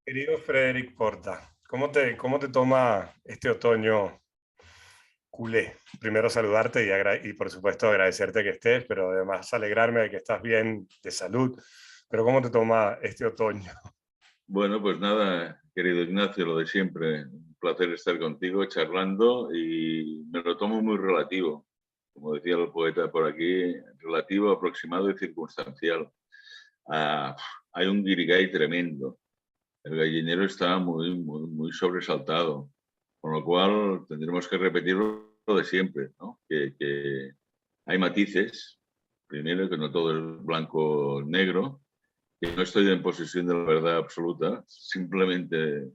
Querido Frederic Porta, ¿cómo te toma este otoño culé? Primero saludarte y por supuesto agradecerte que estés, pero además alegrarme de que estás bien de salud. Pero ¿cómo te toma este otoño? Bueno, pues nada, querido Ignacio, lo de siempre. Un placer estar contigo charlando y me lo tomo muy relativo. Como decía el poeta por aquí, relativo, aproximado y circunstancial. Ah, hay un guirigay tremendo. El gallinero está muy sobresaltado. Con lo cual tendremos que repetir lo de siempre, ¿no? Que hay matices. Primero, que no todo es blanco o negro, que no estoy en posesión de la verdad absoluta, simplemente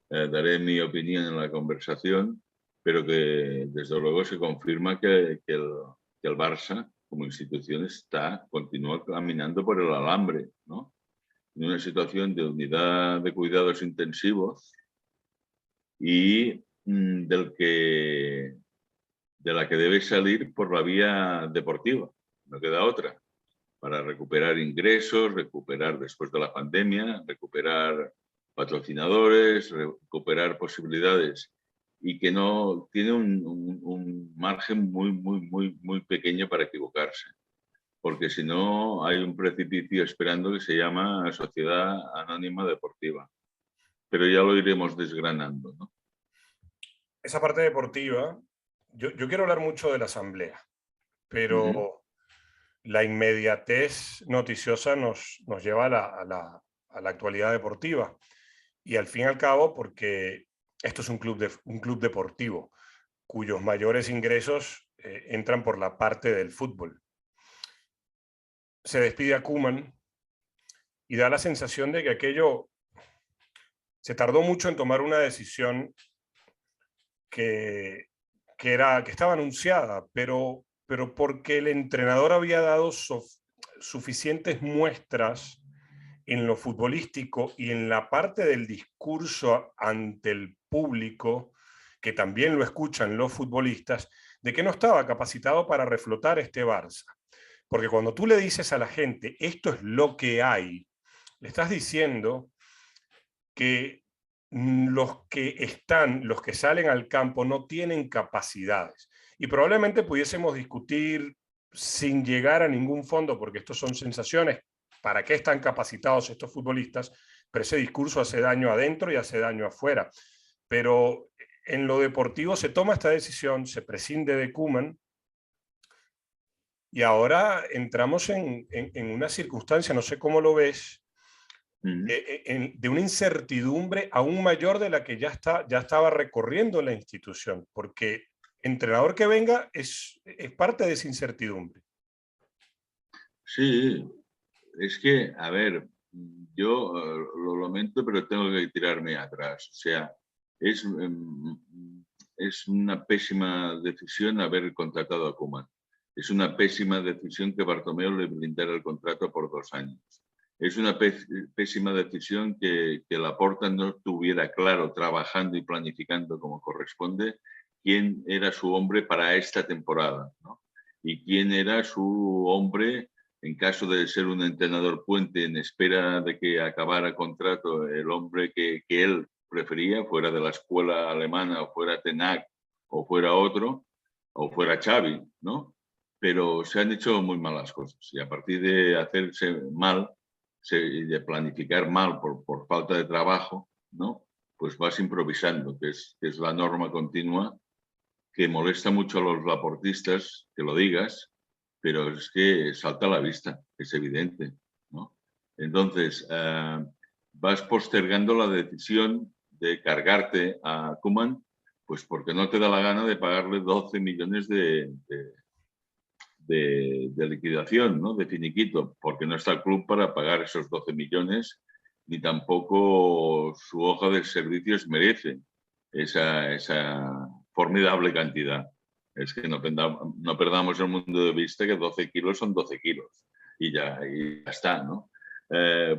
daré mi opinión en la conversación, pero que desde luego se confirma que el Barça como institución continúa caminando por el alambre, ¿no? En una situación de unidad de cuidados intensivos y de la que debe salir por la vía deportiva, no queda otra, para recuperar ingresos, recuperar después de la pandemia, recuperar patrocinadores, recuperar posibilidades y que no tiene un margen muy pequeño para equivocarse. Porque si no, hay un precipicio esperando que se llama Sociedad Anónima Deportiva. Pero ya lo iremos desgranando, ¿no? Esa parte deportiva, yo quiero hablar mucho de la asamblea, Uh -huh. pero la inmediatez noticiosa nos lleva a la actualidad deportiva. Y al fin y al cabo, porque esto es un club deportivo cuyos mayores ingresos entran por la parte del fútbol. Se despide a Koeman y da la sensación de que aquello se tardó mucho en tomar una decisión que, que estaba anunciada, pero porque el entrenador había dado suficientes muestras en lo futbolístico y en la parte del discurso ante el público, que también lo escuchan los futbolistas, de que no estaba capacitado para reflotar este Barça. Porque cuando tú le dices a la gente, esto es lo que hay, le estás diciendo que los que salen al campo no tienen capacidades. Y probablemente pudiésemos discutir sin llegar a ningún fondo, porque estos son sensaciones, para qué están capacitados estos futbolistas, pero ese discurso hace daño adentro y hace daño afuera. Pero en lo deportivo se toma esta decisión, se prescinde de Koeman y ahora entramos en una circunstancia, no sé cómo lo ves, Uh -huh. de una incertidumbre aún mayor de la que ya estaba recorriendo la institución, porque entrenador que venga es parte de esa incertidumbre. Sí, es que, a ver, yo lo lamento, pero tengo que tirarme atrás. O sea, es, es una pésima decisión haber contratado a Koeman. Es una pésima decisión que Bartomeu le blindara el contrato por 2 años. Es una pésima decisión que Laporta no tuviera claro, trabajando y planificando como corresponde, quién era su hombre para esta temporada, ¿no? Y quién era su hombre en caso de ser un entrenador puente en espera de que acabara contrato, el hombre que él prefería, fuera de la escuela alemana, o fuera Tenac, o fuera otro, o fuera Xavi, ¿no? Pero se han hecho muy malas cosas y a partir de hacerse mal, de planificar mal por falta de trabajo, ¿no? Pues vas improvisando, que es la norma continua que molesta mucho a los laportistas que lo digas, pero es que salta a la vista, es evidente, ¿no? Entonces, vas postergando la decisión de cargarte a Koeman, pues porque no te da la gana de pagarle 12 millones de liquidación, ¿no? De finiquito, porque no está el club para pagar esos 12 millones, ni tampoco su hoja de servicios merece esa formidable cantidad. Es que no perdamos el mundo de vista que 12 kilos son 12 kilos y ya está, ¿no?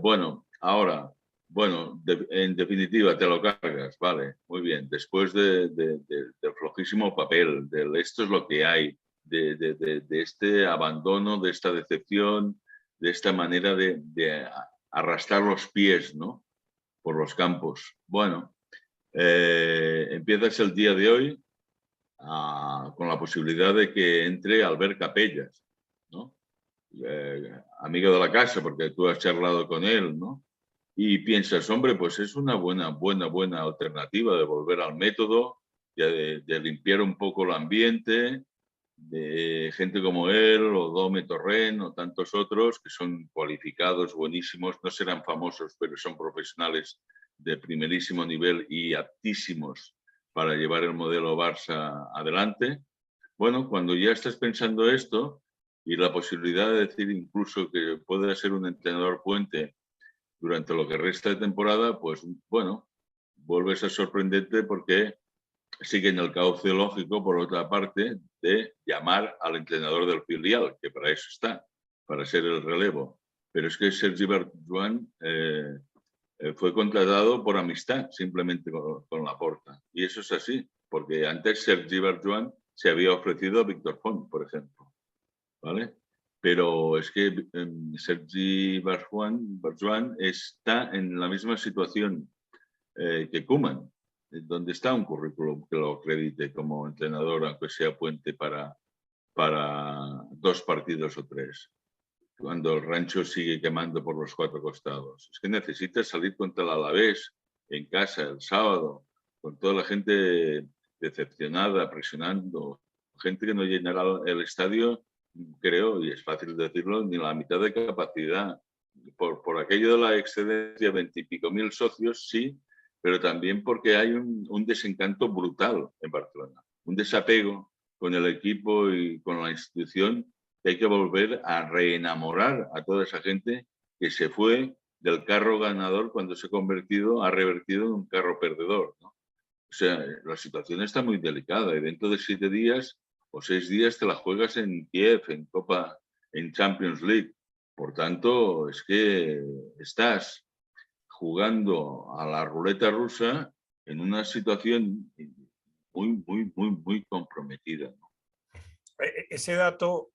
Bueno, ahora, bueno, en definitiva, te lo cargas, vale, muy bien. Después del flojísimo papel, del esto es lo que hay, de este abandono, de esta decepción, de esta manera de arrastrar los pies, ¿no? por los campos. Bueno, empiezas el día de hoy con la posibilidad de que entre Albert Capellas, ¿no? Amigo de la casa, porque tú has charlado con él, ¿no? Y piensas, hombre, pues es una buena alternativa de volver al método, de limpiar un poco el ambiente, de gente como él, o Dome Torrent, o tantos otros que son cualificados, buenísimos, no serán famosos, pero son profesionales de primerísimo nivel y aptísimos para llevar el modelo Barça adelante. Bueno, cuando ya estás pensando esto y la posibilidad de decir incluso que puede ser un entrenador puente durante lo que resta de temporada, pues bueno, vuelves a sorprenderte porque sigue en el cauce lógico, por otra parte, de llamar al entrenador del filial, que para eso está, para ser el relevo. Pero es que Sergi Barjuan fue contratado por amistad, simplemente con Laporta. Y eso es así, porque antes Sergi Barjuan se había ofrecido a Víctor Font, por ejemplo. ¿Vale? Pero es que Sergi Barjuan está en la misma situación que Koeman, donde está un currículum que lo acredite como entrenador, aunque sea puente para 2 partidos o 3, cuando el rancho sigue quemando por los 4 costados. Es que necesitas salir contra el Alavés en casa el sábado, con toda la gente decepcionada, presionando, gente que no llenará el estadio, creo, y es fácil decirlo, ni la mitad de capacidad. Por aquello de la excedencia, 20 y pico mil socios, sí, pero también porque hay un desencanto brutal en Barcelona, un desapego con el equipo y con la institución, que hay que volver a reenamorar a toda esa gente que se fue del carro ganador cuando se ha revertido en un carro perdedor, ¿no? O sea, la situación está muy delicada y dentro de 7 días o 6 días te la juegas en Kiev, en Copa, en Champions League. Por tanto, es que estás jugando a la ruleta rusa en una situación muy comprometida, ¿no? Ese dato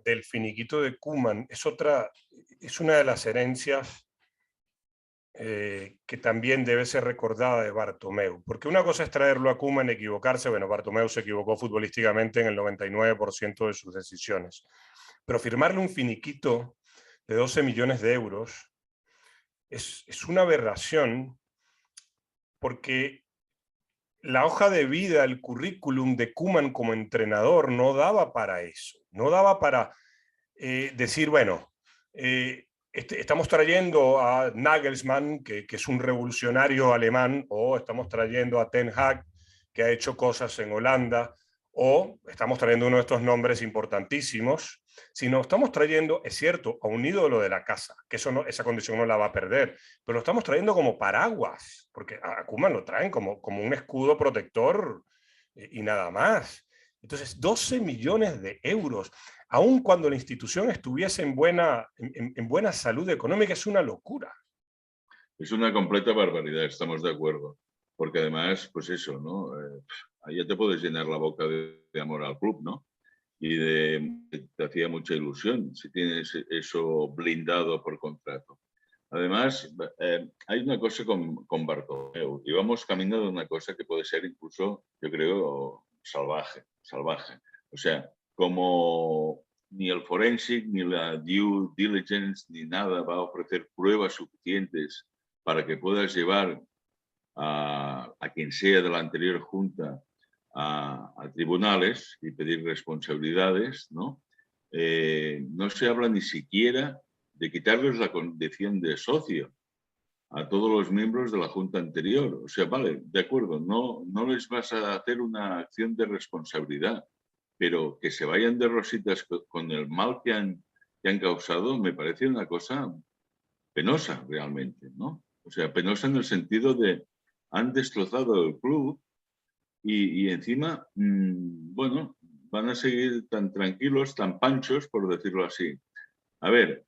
del finiquito de Koeman es una de las herencias que también debe ser recordada de Bartomeu, porque una cosa es traerlo a Koeman y equivocarse, bueno, Bartomeu se equivocó futbolísticamente en el 99% de sus decisiones, pero firmarle un finiquito de 12 millones de euros es una aberración, porque la hoja de vida, el currículum de Koeman como entrenador no daba para eso, no daba para decir, bueno, estamos trayendo a Nagelsmann, que es un revolucionario alemán, o estamos trayendo a Ten Hag, que ha hecho cosas en Holanda, o estamos trayendo uno de estos nombres importantísimos, sino estamos trayendo, es cierto, a un ídolo de la casa, que eso no, esa condición no la va a perder, pero lo estamos trayendo como paraguas, porque a Koeman lo traen como un escudo protector y nada más. Entonces, 12 millones de euros, aun cuando la institución estuviese en buena salud económica, es una locura. Es una completa barbaridad, estamos de acuerdo. Porque además, pues eso, ¿no? Ahí ya te puedes llenar la boca de amor al club, ¿no? Y te hacía mucha ilusión si tienes eso blindado por contrato. Además, hay una cosa con Bartomeu, y vamos camino de una cosa que puede ser incluso, yo creo, salvaje. O sea, como ni el forensic, ni la due diligence, ni nada va a ofrecer pruebas suficientes para que puedas llevar a quien sea de la anterior junta a tribunales y pedir responsabilidades, ¿no? No se habla ni siquiera de quitarles la condición de socio a todos los miembros de la junta anterior. O sea, vale, de acuerdo, no les vas a hacer una acción de responsabilidad, pero que se vayan de rositas con el mal que han causado me parece una cosa penosa realmente, ¿no? O sea, penosa en el sentido de han destrozado el club y encima, bueno, van a seguir tan tranquilos, tan panchos, por decirlo así. A ver,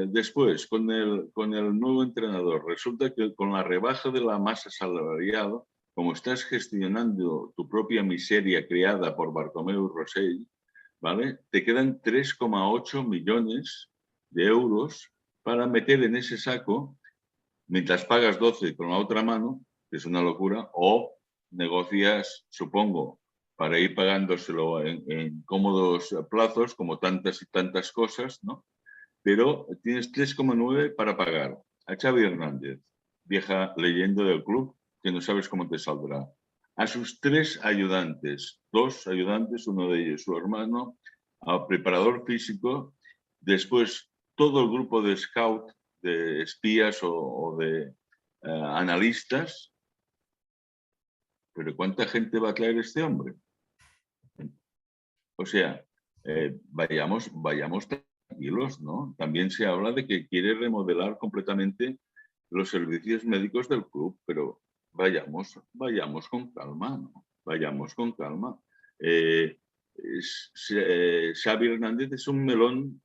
después, con el nuevo entrenador, resulta que con la rebaja de la masa salarial, como estás gestionando tu propia miseria creada por Bartomeu Rossell, ¿vale? Te quedan 3,8 millones de euros para meter en ese saco mientras pagas 12 con la otra mano, que es una locura, o negocias, supongo, para ir pagándoselo en cómodos plazos, como tantas y tantas cosas, ¿no? Pero tienes 3,9 para pagar a Xavi Hernández, vieja leyenda del club, que no sabes cómo te saldrá. A sus 3 ayudantes, 2 ayudantes, uno de ellos su hermano, al preparador físico, después todo el grupo de scout, de espías o de analistas. Pero ¿cuánta gente va a traer este hombre? O sea, vayamos tranquilos, ¿no? También se habla de que quiere remodelar completamente los servicios médicos del club, pero vayamos con calma, ¿no? Vayamos con calma. Xavi Hernández es un melón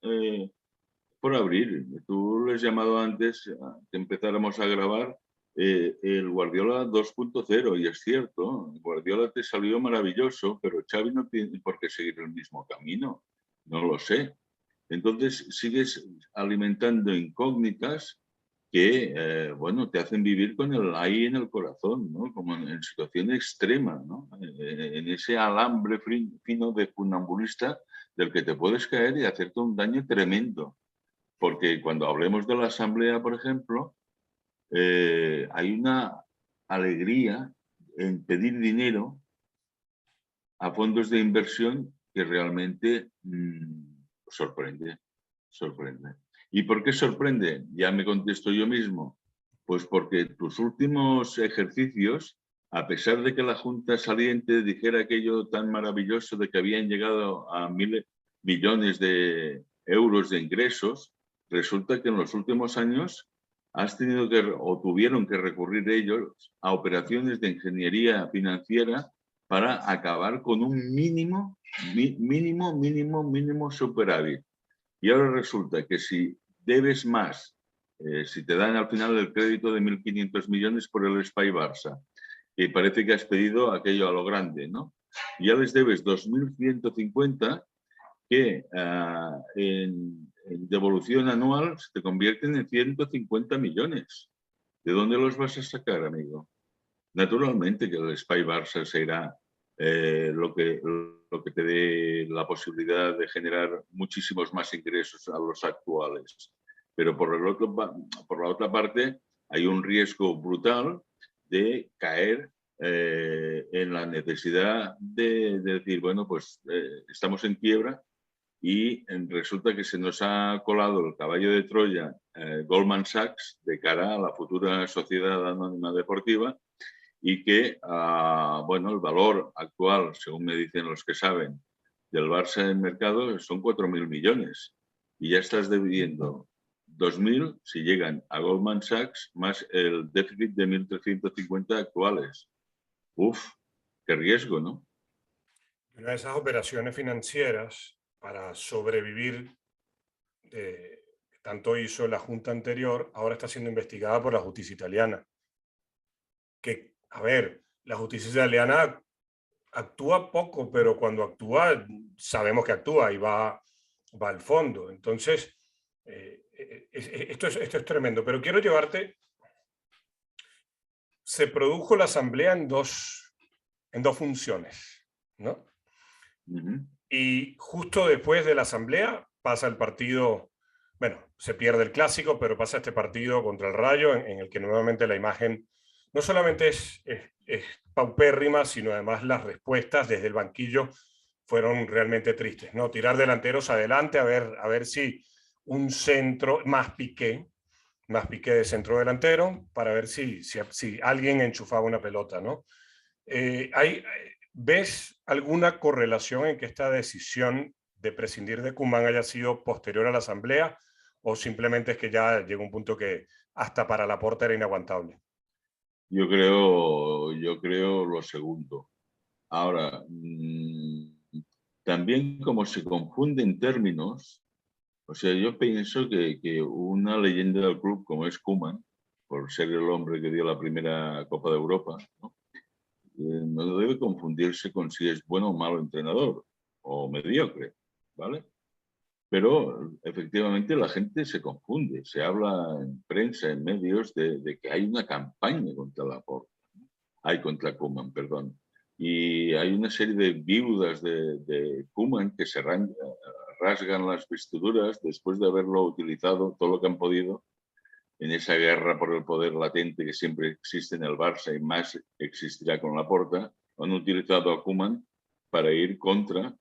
por abrir. Tú lo has llamado antes que empezáramos a grabar el Guardiola 2.0 y es cierto, Guardiola te salió maravilloso, pero Xavi no tiene por qué seguir el mismo camino, no lo sé. Entonces sigues alimentando incógnitas que, bueno, te hacen vivir con el ahí en el corazón, ¿no? Como en situación extrema, ¿no? En ese alambre fino de funambulista del que te puedes caer y hacerte un daño tremendo. Porque cuando hablemos de la asamblea, por ejemplo, hay una alegría en pedir dinero a fondos de inversión que realmente sorprende, sorprende. ¿Y por qué sorprende? Ya me contesto yo mismo. Pues porque tus últimos ejercicios, a pesar de que la Junta saliente dijera aquello tan maravilloso de que habían llegado a 1.000 millones de euros de ingresos, resulta que en los últimos años has tenido que, o tuvieron que recurrir ellos a operaciones de ingeniería financiera para acabar con un mínimo superávit. Y ahora resulta que si debes más, si te dan al final el crédito de 1.500 millones por el Espai Barça, que parece que has pedido aquello a lo grande, ¿no? Y ya les debes 2.150 que en devolución anual se te convierten en 150 millones. ¿De dónde los vas a sacar, amigo? Naturalmente que el Espai Barça será lo que te dé la posibilidad de generar muchísimos más ingresos a los actuales. Pero por la otra parte hay un riesgo brutal de caer en la necesidad de decir, bueno, pues estamos en quiebra y resulta que se nos ha colado el caballo de Troya Goldman Sachs de cara a la futura sociedad anónima deportiva y que, bueno, el valor actual, según me dicen los que saben, del Barça en mercado son 4.000 millones y ya estás debiendo 2.000 si llegan a Goldman Sachs más el déficit de 1.350 actuales. Uf, qué riesgo, ¿no? Una de esas operaciones financieras para sobrevivir, tanto hizo la Junta anterior, ahora está siendo investigada por la justicia italiana. Que, a ver, la justicia italiana actúa poco, pero cuando actúa, sabemos que actúa y va al fondo. Entonces, esto es tremendo, pero quiero llevarte, se produjo la asamblea en dos funciones, ¿no? Y justo después de la asamblea pasa el partido, bueno, se pierde el clásico, pero pasa este partido contra el Rayo en el que nuevamente la imagen no solamente es paupérrima, sino además las respuestas desde el banquillo fueron realmente tristes, ¿no? Tirar delanteros adelante a ver si un centro más Piqué de centro delantero, para ver si alguien enchufaba una pelota, ¿no? ¿Ves alguna correlación en que esta decisión de prescindir de Koeman haya sido posterior a la asamblea o simplemente es que ya llegó un punto que hasta para Laporta era inaguantable? Yo creo lo segundo. Ahora, también como se confunden términos, o sea, yo pienso que una leyenda del club como es Koeman, por ser el hombre que dio la primera Copa de Europa, ¿no? No debe confundirse con si es bueno o malo entrenador o mediocre, ¿vale? Pero efectivamente la gente se confunde, se habla en prensa, en medios, de que hay una campaña contra Laporta, contra Koeman, perdón. Y hay una serie de viudas de Koeman que se rasgan las vestiduras después de haberlo utilizado todo lo que han podido en esa guerra por el poder latente que siempre existe en el Barça y más existirá con Laporta. Han utilizado a Koeman para ir contra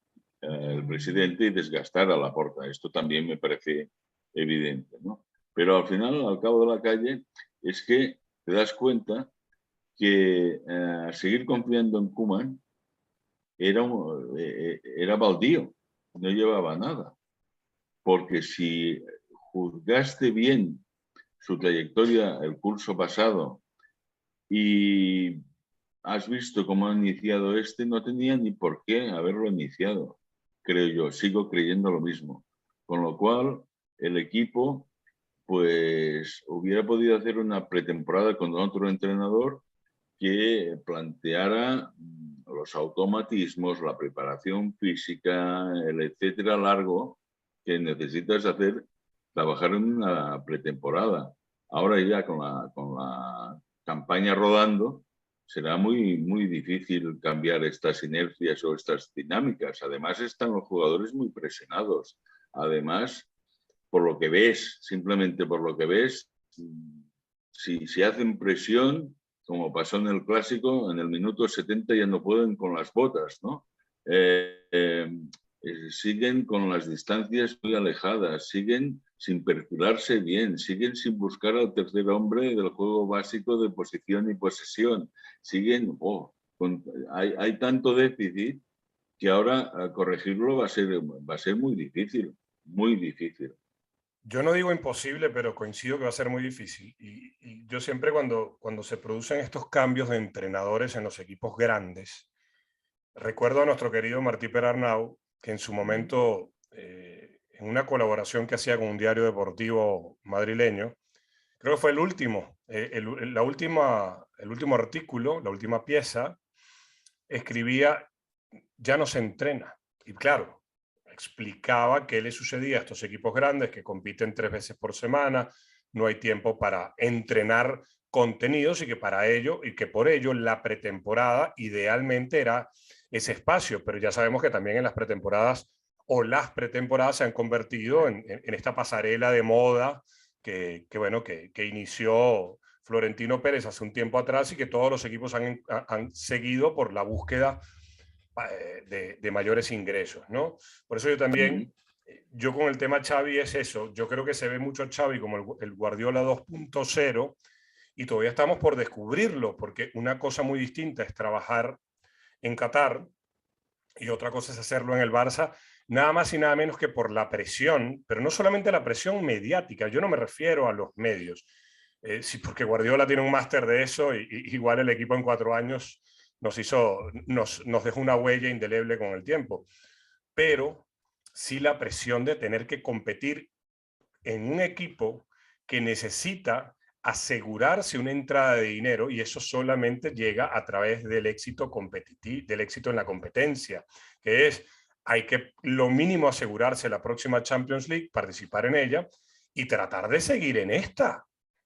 el presidente y desgastar a Laporta. Esto también me parece evidente, ¿no? Pero al final, al cabo de la calle, es que te das cuenta que seguir confiando en Koeman era baldío, no llevaba nada. Porque si juzgaste bien su trayectoria el curso pasado y has visto cómo ha iniciado no tenía ni por qué haberlo iniciado, creo yo, sigo creyendo lo mismo. Con lo cual, el equipo pues hubiera podido hacer una pretemporada con otro entrenador que planteara los automatismos, la preparación física, el etcétera largo que necesitas hacer, trabajar en una pretemporada. Ahora ya con la campaña rodando, será muy difícil cambiar estas inercias o estas dinámicas. Además, están los jugadores muy presionados. Además, por lo que ves, simplemente por lo que ves, si hacen presión, como pasó en el Clásico, en el minuto 70 ya no pueden con las botas, ¿no? Siguen con las distancias muy alejadas, siguen sin perfilarse bien, siguen sin buscar al tercer hombre del juego básico de posición y posesión, siguen, hay tanto déficit que ahora corregirlo va a ser muy difícil, muy difícil. Yo no digo imposible, pero coincido que va a ser muy difícil. Y yo siempre cuando se producen estos cambios de entrenadores en los equipos grandes, recuerdo a nuestro querido Martí Perarnau, que en su momento, en una colaboración que hacía con un diario deportivo madrileño, creo que fue el último, el último artículo, la última pieza, escribía, ya no se entrena. Y claro, explicaba qué le sucedía a estos equipos grandes que compiten 3 veces por semana, no hay tiempo para entrenar contenidos y que para ello y que por ello la pretemporada idealmente era ese espacio, pero ya sabemos que también en las pretemporadas o las pretemporadas se han convertido en esta pasarela de moda bueno, que inició Florentino Pérez hace un tiempo atrás y que todos los equipos han seguido por la búsqueda de mayores ingresos, ¿no? Por eso yo también, yo con el tema Xavi es eso, yo creo que se ve mucho a Xavi como el Guardiola 2.0 y todavía estamos por descubrirlo, porque una cosa muy distinta es trabajar en Qatar y otra cosa es hacerlo en el Barça, nada más y nada menos que por la presión, pero no solamente la presión mediática, yo no me refiero a los medios, sí, porque Guardiola tiene un máster de eso y igual el equipo en 4 años nos dejó una huella indeleble con el tiempo, pero sí la presión de tener que competir en un equipo que necesita asegurarse una entrada de dinero y eso solamente llega a través del éxito competitivo, del éxito en la competencia, que es hay que lo mínimo asegurarse la próxima Champions League, participar en ella y tratar de seguir en esta,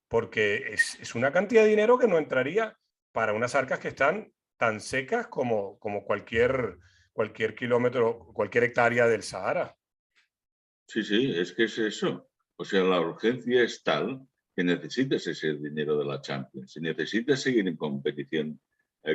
porque es una cantidad de dinero que no entraría para unas arcas que están tan secas como cualquier kilómetro, cualquier hectárea del Sahara. Sí, sí, es que es eso. O sea, la urgencia es tal que necesitas ese dinero de la Champions y necesitas seguir en competición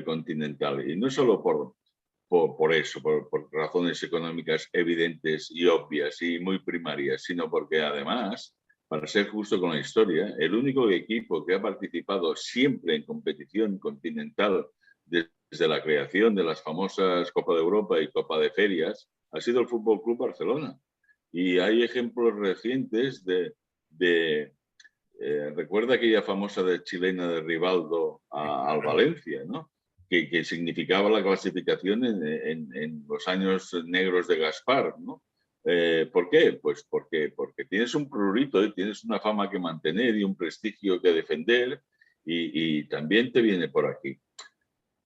continental. Y no solo por eso, por razones económicas evidentes y obvias y muy primarias, sino porque además, para ser justo con la historia, el único equipo que ha participado siempre en competición continental desde la creación de las famosas Copa de Europa y Copa de Ferias ha sido el Fútbol Club Barcelona. Y hay ejemplos recientes recuerda aquella famosa de chilena de Rivaldo al Valencia, ¿no? Que significaba la clasificación en los años negros de Gaspar, ¿no? ¿Por qué? Pues porque tienes un prurito y tienes una fama que mantener y un prestigio que defender y también te viene por aquí.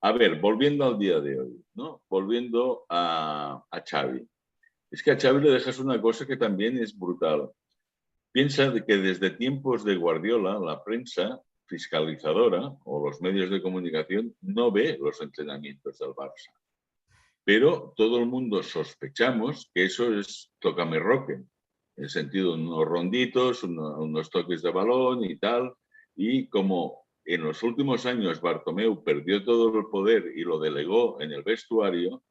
A ver, volviendo al día de hoy, ¿no? Volviendo a Xavi. Es que a Xavi le dejas una cosa que también es brutal. Piensa de que desde tiempos de Guardiola, la prensa fiscalizadora o los medios de comunicación no ve los entrenamientos del Barça. Pero todo el mundo sospechamos que eso es tócame roque, en el sentido de unos ronditos, unos toques de balón y tal. Y como en los últimos años Bartomeu perdió todo el poder y lo delegó en el vestuario,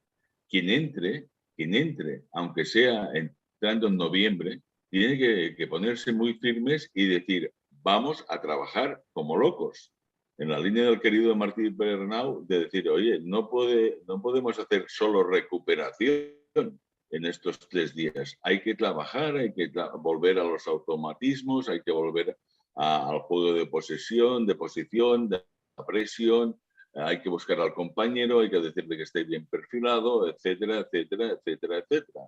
quien entre, aunque sea entrando en noviembre, tiene que ponerse muy firmes y decir, vamos a trabajar como locos. En la línea del querido Martí Bernau, de decir, oye, no podemos hacer solo recuperación en estos 3 días. Hay que trabajar, hay que volver a los automatismos, hay que volver al juego de posesión, de posición, de presión, hay que buscar al compañero, hay que decirle que esté bien perfilado, etcétera, etcétera, etcétera, etcétera.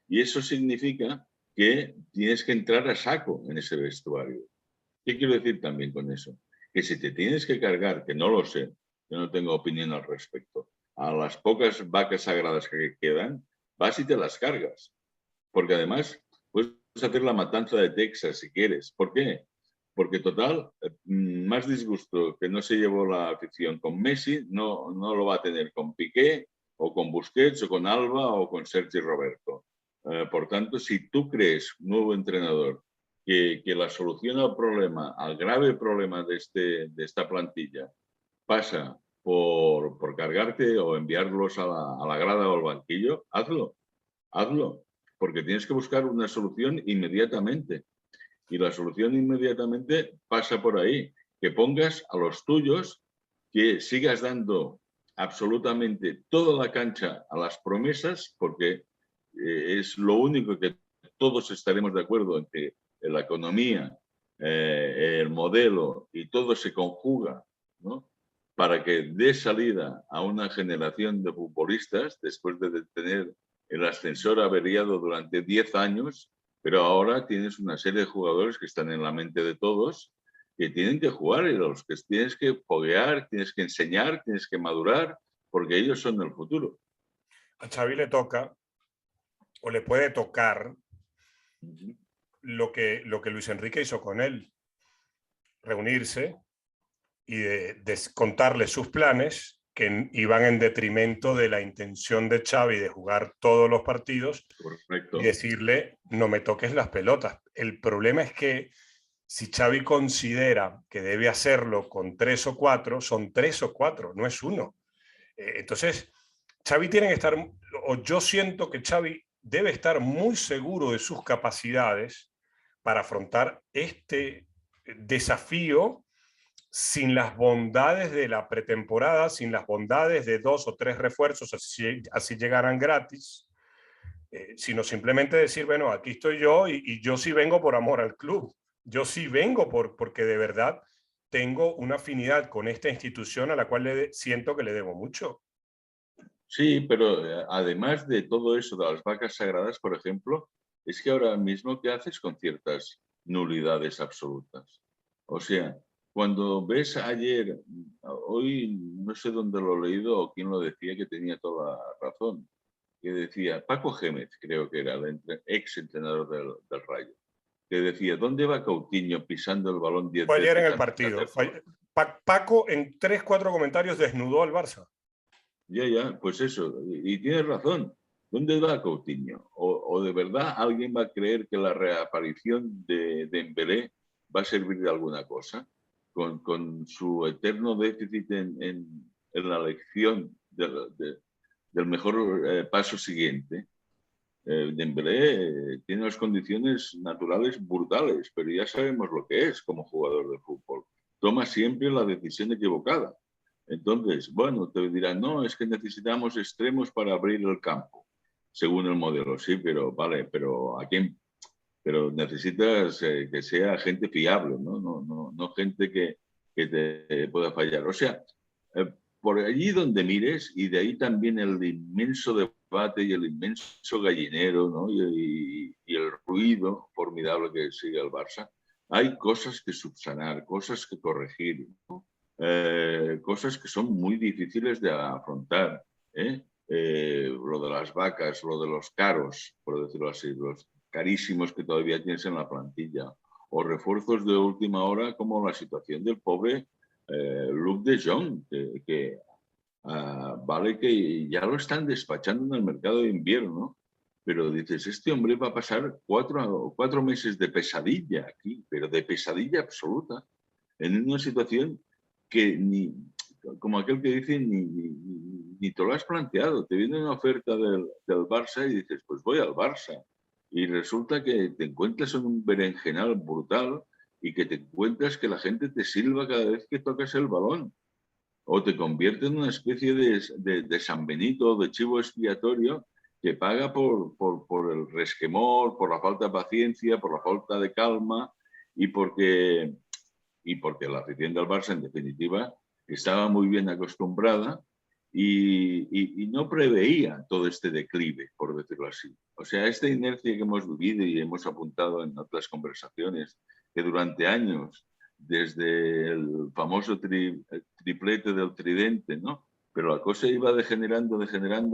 Y eso significa que tienes que entrar a saco en ese vestuario. ¿Qué quiero decir también con eso? Que si te tienes que cargar, que no lo sé, yo no tengo opinión al respecto, a las pocas vacas sagradas que quedan, vas y te las cargas. Porque además puedes hacer la matanza de Texas si quieres. ¿Por qué? Porque total, más disgusto que no se llevó la afición con Messi, no lo va a tener con Piqué o con Busquets o con Alba o con Sergi Roberto. Por tanto, si tú crees, nuevo entrenador, que la solución al problema, al grave problema de esta plantilla, pasa por cargarte o enviarlos a la grada o al banquillo, hazlo, porque tienes que buscar una solución inmediatamente. Y la solución inmediatamente pasa por ahí, que pongas a los tuyos, que sigas dando absolutamente toda la cancha a las promesas, porque es lo único que todos estaremos de acuerdo en que la economía, el modelo y todo se conjuga, ¿no? Para que dé salida a una generación de futbolistas después de tener el ascensor averiado durante 10 años, pero ahora tienes una serie de jugadores que están en la mente de todos, que tienen que jugar y los que tienes que foguear, tienes que enseñar, tienes que madurar, porque ellos son el futuro. A Xavi le toca o le puede tocar lo que Luis Enrique hizo con él, reunirse y de contarle sus planes que iban en detrimento de la intención de Xavi de jugar todos los partidos. Correcto. Y decirle, no me toques las pelotas. El problema es que si Xavi considera que debe hacerlo con 3 o 4, son 3 o 4, no es uno. Entonces, Xavi tiene que estar, o yo siento que Xavi debe estar muy seguro de sus capacidades para afrontar este desafío sin las bondades de la pretemporada, sin las bondades de 2 o 3 refuerzos, así llegarán gratis, sino simplemente decir, bueno, aquí estoy yo y yo sí vengo por amor al club. Yo sí vengo porque de verdad tengo una afinidad con esta institución a la cual siento que le debo mucho. Sí, pero además de todo eso de las vacas sagradas, por ejemplo, es que ahora mismo, ¿qué haces con ciertas nulidades absolutas? O sea, cuando ves ayer, hoy no sé dónde lo he leído o quién lo decía, que tenía toda la razón, que decía, Paco Gémez, creo que era el ex entrenador del Rayo, que decía, ¿dónde va Coutinho pisando el balón 10 Fue ayer en veces el antes de partido. hacer gol? Paco en 3, 4 comentarios desnudó al Barça. Ya, pues eso, y tienes razón. ¿Dónde va Coutinho? O de verdad alguien va a creer que la reaparición de Dembélé va a servir de alguna cosa? Con su eterno déficit en la elección del mejor paso siguiente. Dembélé tiene unas condiciones naturales brutales, pero ya sabemos lo que es como jugador de fútbol. Toma siempre la decisión equivocada. Entonces, bueno, te dirán, no, es que necesitamos extremos para abrir el campo, según el modelo. Sí, pero vale, pero ¿a quién? Pero necesitas que sea gente fiable, no gente que te pueda fallar. O sea, eh, por allí donde mires, y de ahí también el inmenso debate y el inmenso gallinero, ¿no? y el ruido formidable que sigue el Barça, hay cosas que subsanar, cosas que corregir, ¿no? Cosas que son muy difíciles de afrontar. ¿Eh? lo de las vacas, lo de los caros, por decirlo así, los carísimos que todavía tienes en la plantilla, o refuerzos de última hora como la situación del pobre Luke de Jong, que vale que ya lo están despachando en el mercado de invierno, pero dices, este hombre va a pasar cuatro meses de pesadilla aquí, pero de pesadilla absoluta, en una situación que ni, como aquel que dice, ni te lo has planteado. Te viene una oferta del Barça y dices, pues voy al Barça. Y resulta que te encuentras en un berenjenal brutal y que te encuentras que la gente te silba cada vez que tocas el balón. O te convierte en una especie de San Benito, de chivo expiatorio, que paga por el resquemor, por la falta de paciencia, por la falta de calma y porque la afición del Barça, en definitiva, estaba muy bien acostumbrada y no preveía todo este declive, por decirlo así. O sea, esta inercia que hemos vivido y hemos apuntado en otras conversaciones, que durante años, desde el famoso triplete del tridente, ¿no? Pero la cosa iba degenerando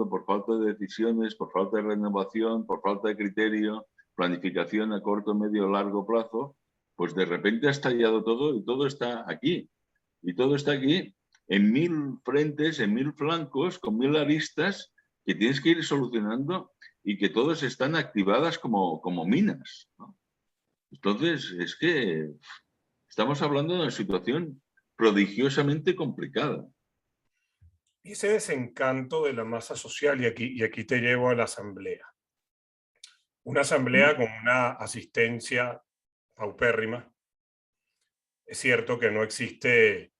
por falta de decisiones, por falta de renovación, por falta de criterio, planificación a corto, medio, largo plazo, pues de repente ha estallado todo y todo está aquí. Y todo está aquí en 1000 frentes, en 1000 flancos, con 1000 aristas que tienes que ir solucionando y que todas están activadas como minas, ¿no? Entonces, es que estamos hablando de una situación prodigiosamente complicada. Y ese desencanto de la masa social, y aquí te llevo a la asamblea. Una asamblea con una asistencia paupérrima. Es cierto que no existe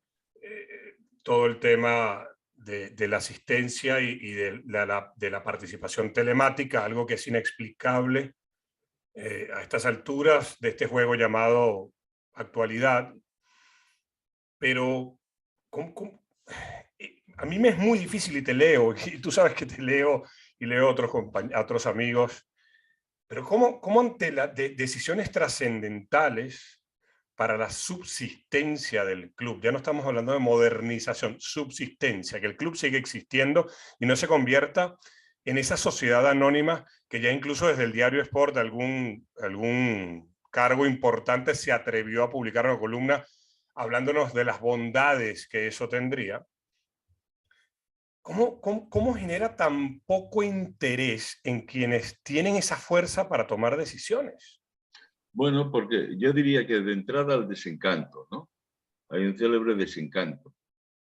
todo el tema de la asistencia y de la participación telemática, algo que es inexplicable a estas alturas de este juego llamado actualidad. Pero a mí me es muy difícil y te leo, y tú sabes que te leo y leo a otros amigos, pero ¿cómo ante decisiones trascendentales para la subsistencia del club? Ya no estamos hablando de modernización, subsistencia, que el club sigue existiendo y no se convierta en esa sociedad anónima que ya incluso desde el diario Sport algún cargo importante se atrevió a publicar una columna hablándonos de las bondades que eso tendría. ¿Cómo genera tan poco interés en quienes tienen esa fuerza para tomar decisiones? Bueno, porque yo diría que de entrada el desencanto, ¿no? Hay un célebre desencanto.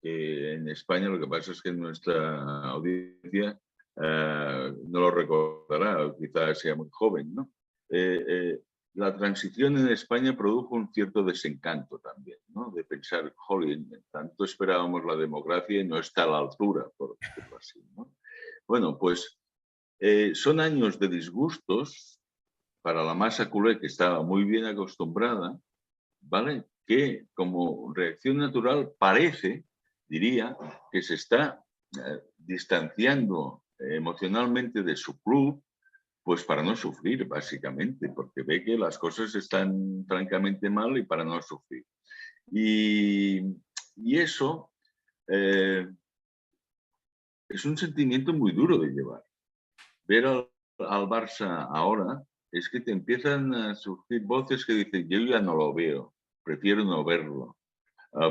En España lo que pasa es que nuestra audiencia no lo recordará, o quizás sea muy joven, ¿no? La transición en España produjo un cierto desencanto también, ¿no? De pensar, jolín, tanto esperábamos la democracia y no está a la altura, por decirlo así, ¿no? Bueno, pues son años de disgustos para la masa culé que estaba muy bien acostumbrada, ¿vale? Que como reacción natural parece, diría, que se está distanciando emocionalmente de su club, pues para no sufrir, básicamente, porque ve que las cosas están francamente mal y para no sufrir. Y eso es un sentimiento muy duro de llevar. Ver al Barça ahora es que te empiezan a surgir voces que dicen, yo ya no lo veo, prefiero no verlo,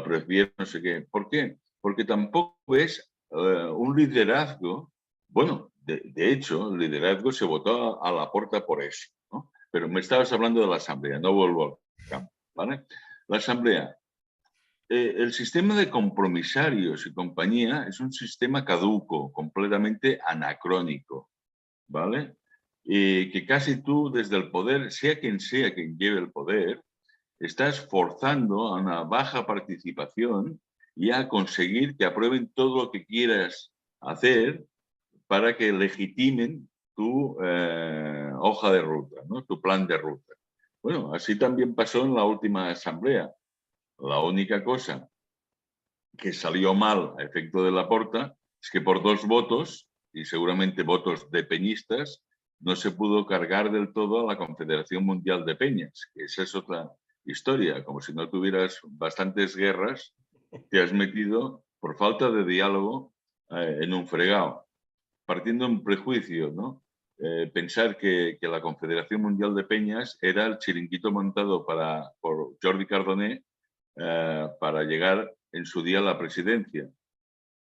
prefiero no sé qué. ¿Por qué? Porque tampoco es un liderazgo, bueno, de hecho, el liderazgo se votó a la puerta por eso, ¿no? Pero me estabas hablando de la Asamblea, no vuelvo al campo, ¿vale? La Asamblea, el sistema de compromisarios y compañía es un sistema caduco, completamente anacrónico, ¿vale? Que casi tú desde el poder, sea quien lleve el poder, estás forzando a una baja participación y a conseguir que aprueben todo lo que quieras hacer para que legitimen tu hoja de ruta, ¿no? Tu plan de ruta. Bueno, así también pasó en la última asamblea. La única cosa que salió mal a efecto de Laporta es que por 2 votos, y seguramente votos de peñistas, no se pudo cargar del todo a la Confederación Mundial de Peñas, que esa es otra historia, como si no tuvieras bastantes guerras, te has metido por falta de diálogo en un fregado. partiendo de un prejuicio, ¿no? Pensar que la Confederación Mundial de Peñas era el chiringuito montado por Jordi Cardoner para llegar en su día a la presidencia.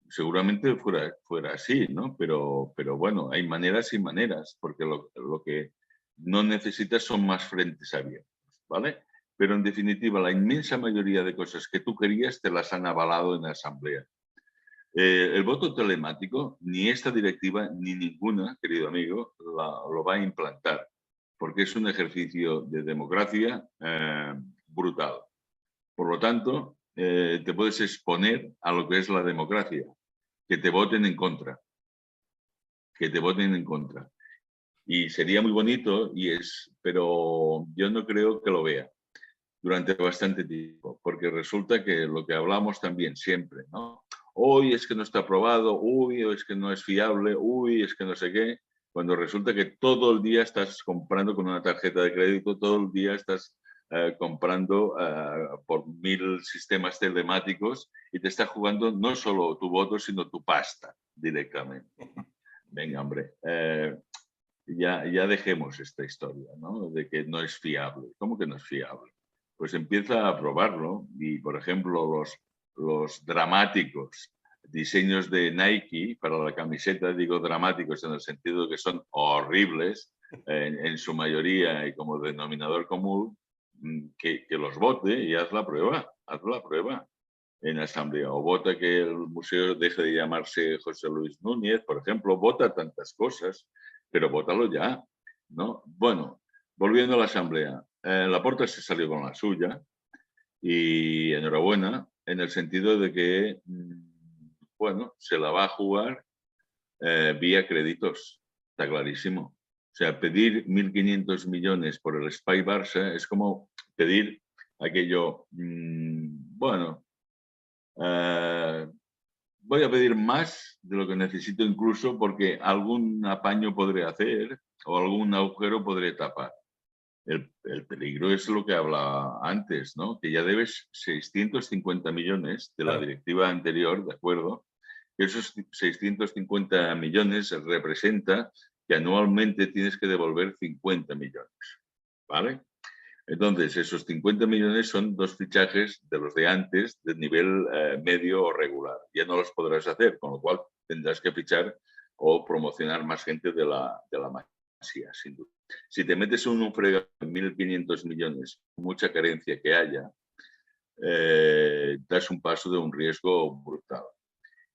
Seguramente fuera así, ¿no? Pero bueno, hay maneras y maneras, porque lo que no necesitas son más frentes abiertos, ¿vale? Pero en definitiva, la inmensa mayoría de cosas que tú querías te las han avalado en la Asamblea. El voto telemático, ni esta directiva ni ninguna, querido amigo, lo va a implantar, porque es un ejercicio de democracia brutal. Por lo tanto, te puedes exponer a lo que es la democracia, que te voten en contra, que te voten en contra. Y sería muy bonito, pero yo no creo que lo vea durante bastante tiempo, porque resulta que lo que hablamos también siempre, ¿no? Hoy es que no está aprobado, uy, es que no es fiable, uy, es que no sé qué, cuando resulta que todo el día estás comprando con una tarjeta de crédito, todo el día estás comprando por 1000 sistemas telemáticos y te está jugando no solo tu voto, sino tu pasta directamente. Venga, hombre, ya dejemos esta historia, ¿no? De que no es fiable. ¿Cómo que no es fiable? Pues empieza a probarlo y, por ejemplo, los dramáticos diseños de Nike para la camiseta, digo dramáticos en el sentido de que son horribles en su mayoría y como denominador común, que los vote y haz la prueba en asamblea. O vota que el museo deje de llamarse José Luis Núñez, por ejemplo, vota tantas cosas, pero vótalo ya, ¿no? Bueno, volviendo a la asamblea, Laporta se salió con la suya y enhorabuena en el sentido de que, bueno, se la va a jugar vía créditos, está clarísimo. O sea, pedir 1.500 millones por el Espai Barça es como pedir aquello, bueno, voy a pedir más de lo que necesito incluso porque algún apaño podré hacer o algún agujero podré tapar. El peligro es lo que hablaba antes, ¿no? Que ya debes 650 millones de la directiva anterior, ¿de acuerdo? Que esos 650 millones representa que anualmente tienes que devolver 50 millones, ¿vale? Entonces, esos 50 millones son 2 fichajes de los de antes, de nivel medio o regular. Ya no los podrás hacer, con lo cual tendrás que fichar o promocionar más gente de la Masía, sin duda. Si te metes en un fregado de 1.500 millones, mucha carencia que haya, das un paso de un riesgo brutal.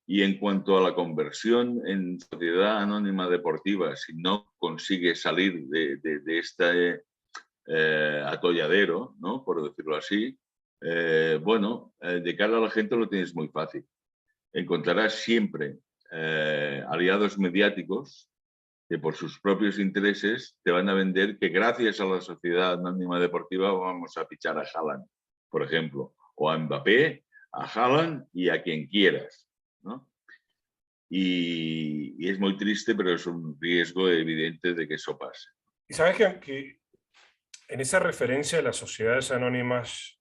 Y en cuanto a la conversión en sociedad anónima deportiva, si no consigues salir de este atolladero, ¿no? Por decirlo así, bueno, de cara a la gente lo tienes muy fácil. Encontrarás siempre aliados mediáticos que por sus propios intereses te van a vender que gracias a la sociedad anónima deportiva vamos a fichar a Haaland, por ejemplo, o a Mbappé, a Haaland y a quien quieras, ¿no? Y es muy triste, pero es un riesgo evidente de que eso pase. Y sabes que en esa referencia de las sociedades anónimas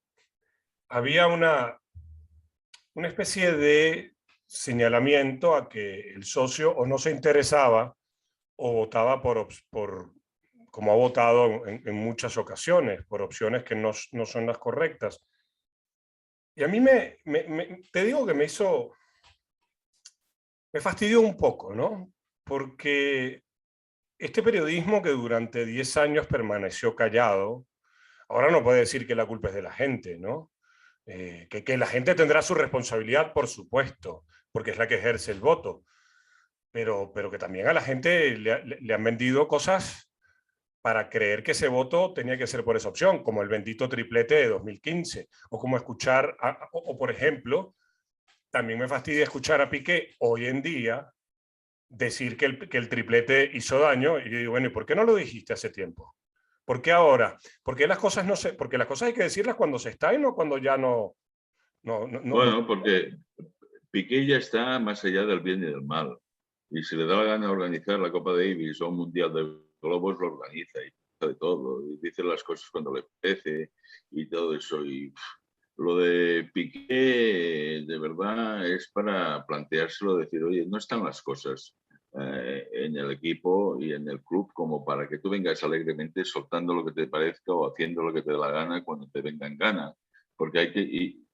había una especie de señalamiento a que el socio o no se interesaba o votaba como ha votado en muchas ocasiones, por opciones que no son las correctas. Y a mí te digo que me fastidió un poco, ¿no? Porque este periodismo que durante 10 años permaneció callado, ahora no puede decir que la culpa es de la gente, ¿no? Que la gente tendrá su responsabilidad, por supuesto, porque es la que ejerce el voto, pero que también a la gente le han vendido cosas para creer que ese voto tenía que ser por esa opción, como el bendito triplete de 2015, o como escuchar, o por ejemplo, también me fastidia escuchar a Piqué hoy en día decir que el triplete hizo daño, y yo digo, bueno, ¿y por qué no lo dijiste hace tiempo? ¿Por qué ahora? Porque las cosas no se, porque las cosas hay que decirlas cuando se está y no cuando ya no. Bueno, porque Piqué ya está más allá del bien y del mal. Y si le da la gana organizar la Copa Davis o un Mundial de Globos, lo organiza y de todo. Y dice las cosas cuando le parece y todo eso. Y lo de Piqué, de verdad, es para planteárselo, decir, oye, no están las cosas en el equipo y en el club como para que tú vengas alegremente soltando lo que te parezca o haciendo lo que te dé la gana cuando te venga en gana. Porque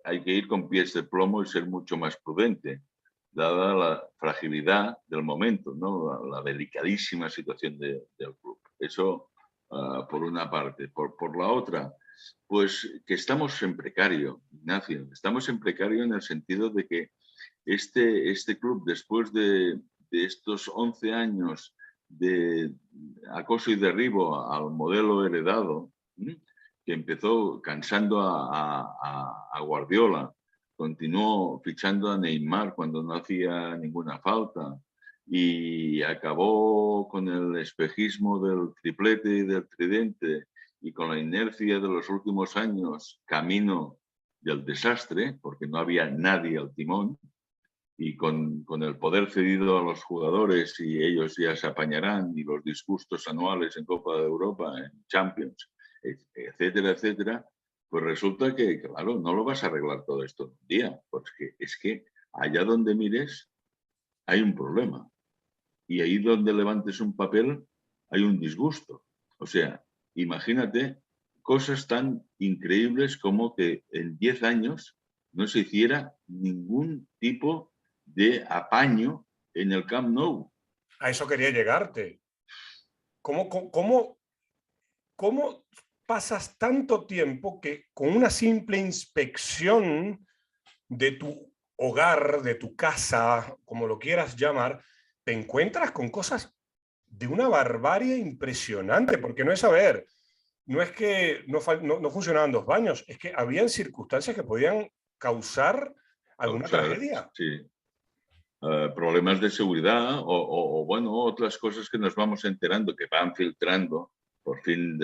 hay que ir con pies de plomo y ser mucho más prudente, dada la fragilidad del momento, ¿no? La delicadísima situación del club. Eso por una parte. Por la otra, pues que estamos en precario, Ignacio. Estamos en precario en el sentido de que este club, después de estos 11 años de acoso y derribo al modelo heredado, que empezó cansando a Guardiola, continuó fichando a Neymar cuando no hacía ninguna falta y acabó con el espejismo del triplete y del tridente y con la inercia de los últimos años camino del desastre, porque no había nadie al timón, y con el poder cedido a los jugadores y ellos ya se apañarán y los disgustos anuales en Copa de Europa, en Champions, etcétera, etcétera, pues resulta que, claro, no lo vas a arreglar todo esto en un día, porque es que allá donde mires hay un problema y ahí donde levantes un papel hay un disgusto. O sea, imagínate cosas tan increíbles como que en 10 años no se hiciera ningún tipo de apaño en el Camp Nou. A eso quería llegarte. ¿Cómo pasas tanto tiempo que con una simple inspección de tu hogar, de tu casa, como lo quieras llamar, te encuentras con cosas de una barbarie impresionante? Porque no es, a ver, no es que no funcionaban dos baños, es que habían circunstancias que podían causar alguna Causar, tragedia. sí, problemas de seguridad o, bueno, otras cosas que nos vamos enterando, que van filtrando, por fin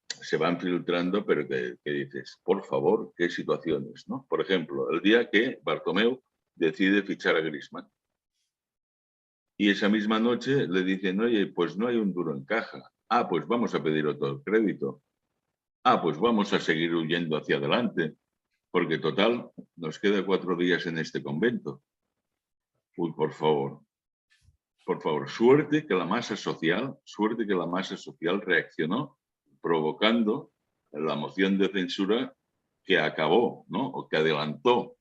se van filtrando, pero que dices, por favor, qué situaciones, ¿no? Por ejemplo, el día que Bartomeu decide fichar a Griezmann y esa misma noche le dicen, oye, pues no hay un duro en caja. Ah, pues vamos a pedir otro crédito. Ah, pues vamos a seguir huyendo hacia adelante, porque total, nos queda 4 días en este convento. Uy, por favor, suerte que la masa social reaccionó provocando la moción de censura que acabó, ¿no? O que adelantó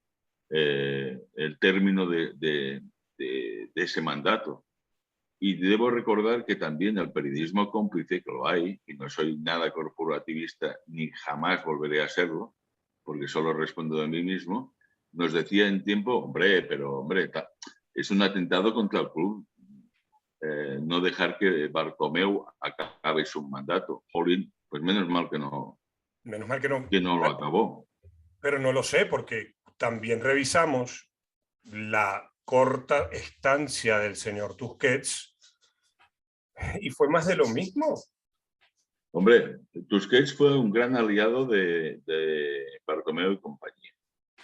el término de ese mandato. Y debo recordar que también el periodismo cómplice, que lo hay, y no soy nada corporativista ni jamás volveré a serlo, porque solo respondo de mí mismo, nos decía en tiempo, hombre, es un atentado contra el club, no dejar que Bartomeu acabe su mandato. Jolín, pues menos mal Menos mal que no lo acabó. pero no lo sé, porque también revisamos la corta estancia del señor Tusquets y fue más de lo mismo. Hombre, Tusquets fue un gran aliado de Bartomeu y compañía,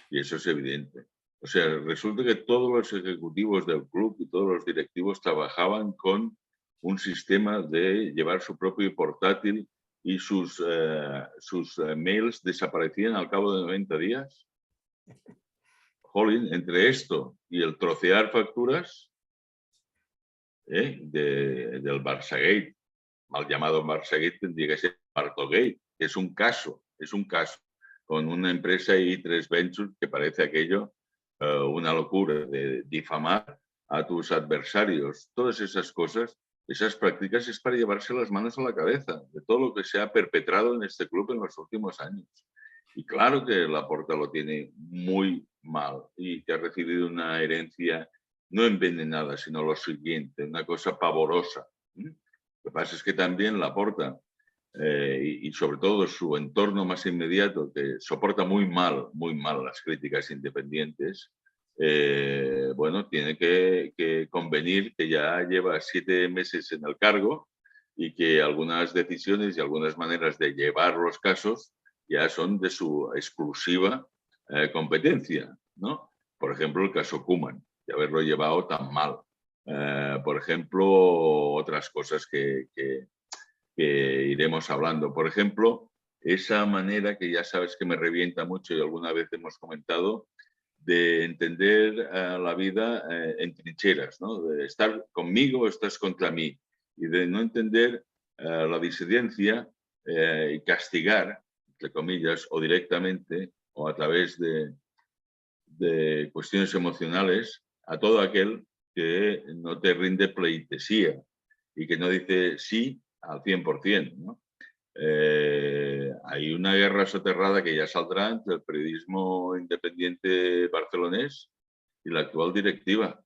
y eso es evidente. O sea, resulta que todos los ejecutivos del club y todos los directivos trabajaban con un sistema de llevar su propio portátil y sus mails desaparecían al cabo de 90 días. Jolín, entre esto y el trocear facturas del Barçagate, mal llamado Barçagate, tendría que ser Bartogate, que es un caso, con una empresa I3 Ventures que parece aquello una locura de difamar a tus adversarios. Todas esas cosas, esas prácticas es para llevarse las manos a la cabeza de todo lo que se ha perpetrado en este club en los últimos años. Y claro que Laporta lo tiene muy mal y que ha recibido una herencia no envenenada, sino lo siguiente, una cosa pavorosa. Lo que pasa es que también Laporta y sobre todo su entorno más inmediato, que soporta muy mal las críticas independientes, bueno, tiene que convenir que ya lleva 7 meses en el cargo y que algunas decisiones y algunas maneras de llevar los casos ya son de su exclusiva competencia, ¿no? Por ejemplo, el caso Koeman, de haberlo llevado tan mal. Por ejemplo, otras cosas que iremos hablando. Por ejemplo, esa manera que ya sabes que me revienta mucho y alguna vez hemos comentado, de entender la vida en trincheras, ¿no? De estar conmigo o estás contra mí, y de no entender la disidencia y castigar, entre comillas, o directamente o a través de cuestiones emocionales a todo aquel que no te rinde pleitesía y que no dice sí al 100%, ¿no? Hay una guerra soterrada que ya saldrá entre el periodismo independiente barcelonés y la actual directiva,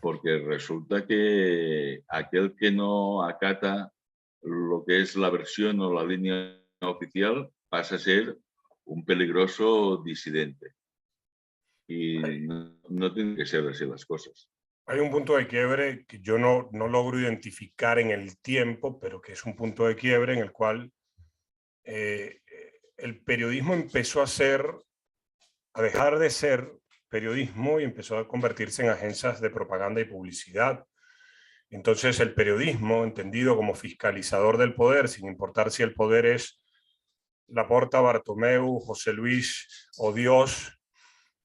porque resulta que aquel que no acata lo que es la versión o la línea oficial pasa a ser un peligroso disidente. Y Hay, no tienen que ser así las cosas. hay un punto de quiebre que yo no logro identificar en el tiempo, pero que es un punto de quiebre en el cual eh, el periodismo empezó a dejar de ser periodismo y empezó a convertirse en agencias de propaganda y publicidad. Entonces el periodismo, entendido como fiscalizador del poder, sin importar si el poder es Laporta, Bartomeu, José Luis o Dios,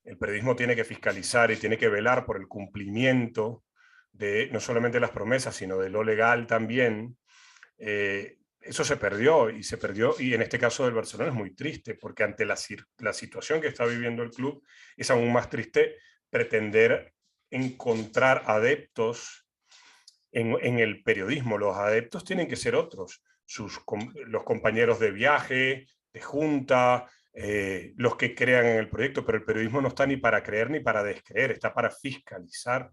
el periodismo tiene que fiscalizar y tiene que velar por el cumplimiento de no solamente las promesas, sino de lo legal también. Eso se perdió y en este caso del Barcelona es muy triste porque ante la situación que está viviendo el club es aún más triste pretender encontrar adeptos en el periodismo. Los adeptos tienen que ser otros, los compañeros de viaje, de junta, los que crean en el proyecto, pero el periodismo no está ni para creer ni para descreer, está para fiscalizar.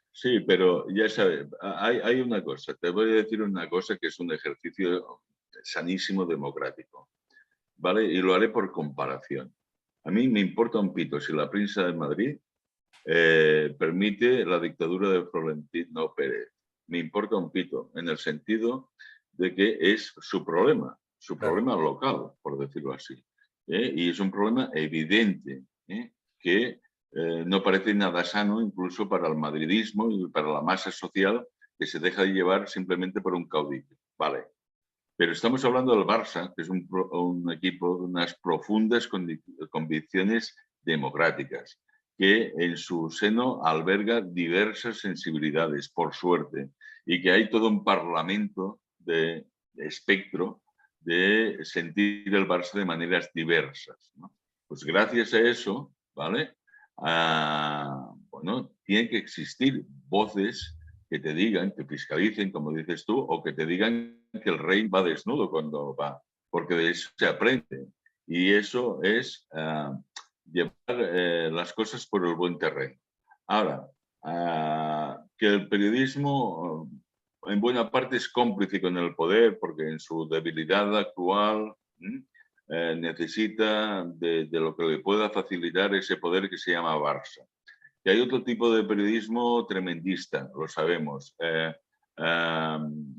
Sí, pero ya sabes, hay una cosa, te voy a decir una cosa que es un ejercicio sanísimo democrático, ¿vale? Y lo haré por comparación. A mí me importa un pito si la prensa de Madrid permite la dictadura de Florentino Pérez. Me importa un pito, en el sentido de que es su Claro. problema local, por decirlo así. Y es un problema evidente, que no parece nada sano incluso para el madridismo y para la masa social que se deja llevar simplemente por un caudillo. Vale. Pero estamos hablando del Barça, que es un equipo de unas profundas convicciones democráticas, que en su seno alberga diversas sensibilidades, por suerte, y que hay todo un parlamento de espectro de sentir el Barça de maneras diversas, ¿no? Pues gracias a eso, ¿vale? Bueno, tienen que existir voces que te digan, que fiscalicen, como dices tú, o que te digan que el rey va desnudo cuando va, porque de eso se aprende. Y eso es llevar las cosas por el buen terreno. Ahora, que el periodismo en buena parte es cómplice con el poder, porque en su debilidad actual necesita de lo que le pueda facilitar ese poder que se llama Barça. Y hay otro tipo de periodismo tremendista, lo sabemos,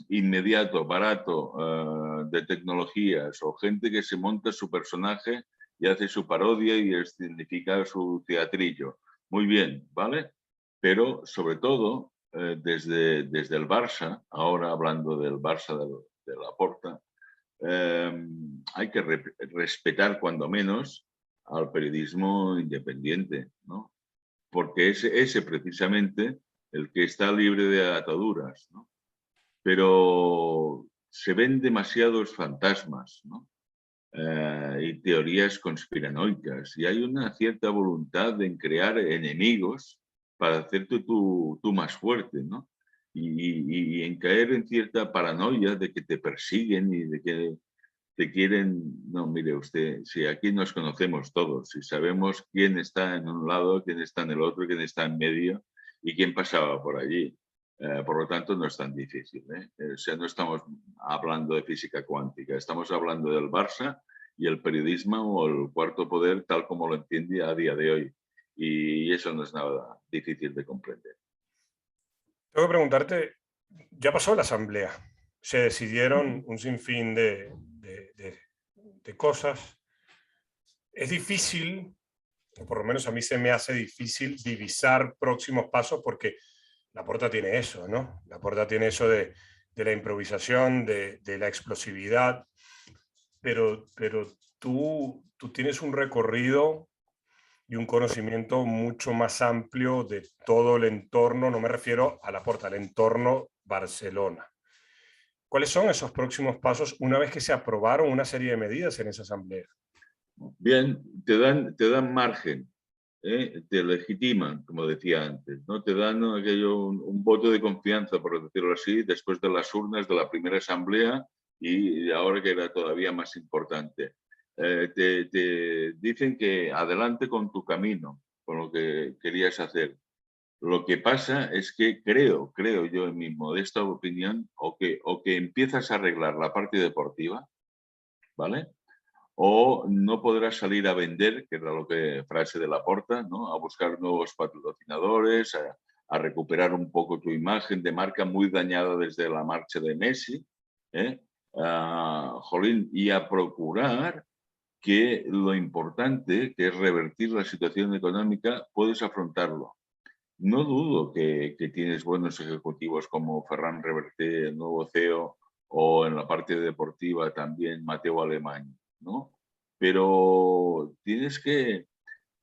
inmediato, barato, de tecnologías, o gente que se monta su personaje y hace su parodia y escenifica su teatrillo. Muy bien, ¿vale? Pero sobre todo, desde el Barça, ahora hablando del Barça de Laporta, hay que respetar cuando menos al periodismo independiente, ¿no? Porque es ese precisamente el que está libre de ataduras, ¿no? Pero se ven demasiados fantasmas, ¿no? Y teorías conspiranoicas, y hay una cierta voluntad en crear enemigos para hacerte tú más fuerte, ¿no? Y en caer en cierta paranoia de que te persiguen y de que te quieren. No, mire usted, si aquí nos conocemos todos, si sabemos quién está en un lado, quién está en el otro, quién está en medio y quién pasaba por allí. Por lo tanto, no es tan difícil, ¿eh? O sea, no estamos hablando de física cuántica, estamos hablando del Barça y el periodismo o el cuarto poder tal como lo entiende a día de hoy. Y eso no es nada difícil de comprender. Tengo que preguntarte, ya pasó la asamblea, se decidieron un sinfín de cosas. Es difícil, o por lo menos a mí se me hace difícil divisar próximos pasos porque Laporta tiene eso, ¿no? Laporta tiene eso de la improvisación, de la explosividad, pero tú tienes un recorrido y y un conocimiento mucho más amplio de todo el entorno, no me refiero a Laporta, al entorno Barcelona. ¿Cuáles son esos próximos pasos una vez que se aprobaron una serie de medidas en esa asamblea? Bien, te dan margen, te legitiman, como decía antes, ¿no? Te dan aquello, un voto de confianza, por decirlo así, después de las urnas de la primera asamblea y ahora que era todavía más importante. Te dicen que adelante con tu camino, con lo que querías hacer. Lo que pasa es que creo yo en mi modesta opinión, o que empiezas a arreglar la parte deportiva, ¿vale? O no podrás salir a vender, que era lo que frase de Laporta, ¿no? A buscar nuevos patrocinadores, a recuperar un poco tu imagen de marca muy dañada desde la marcha de Messi, ¿eh? Jolín, y a procurar que lo importante, que es revertir la situación económica, puedes afrontarlo. No dudo que tienes buenos ejecutivos como Ferran Reverté, el nuevo CEO, o en la parte deportiva también Mateo Alemany, ¿no? Pero tienes que,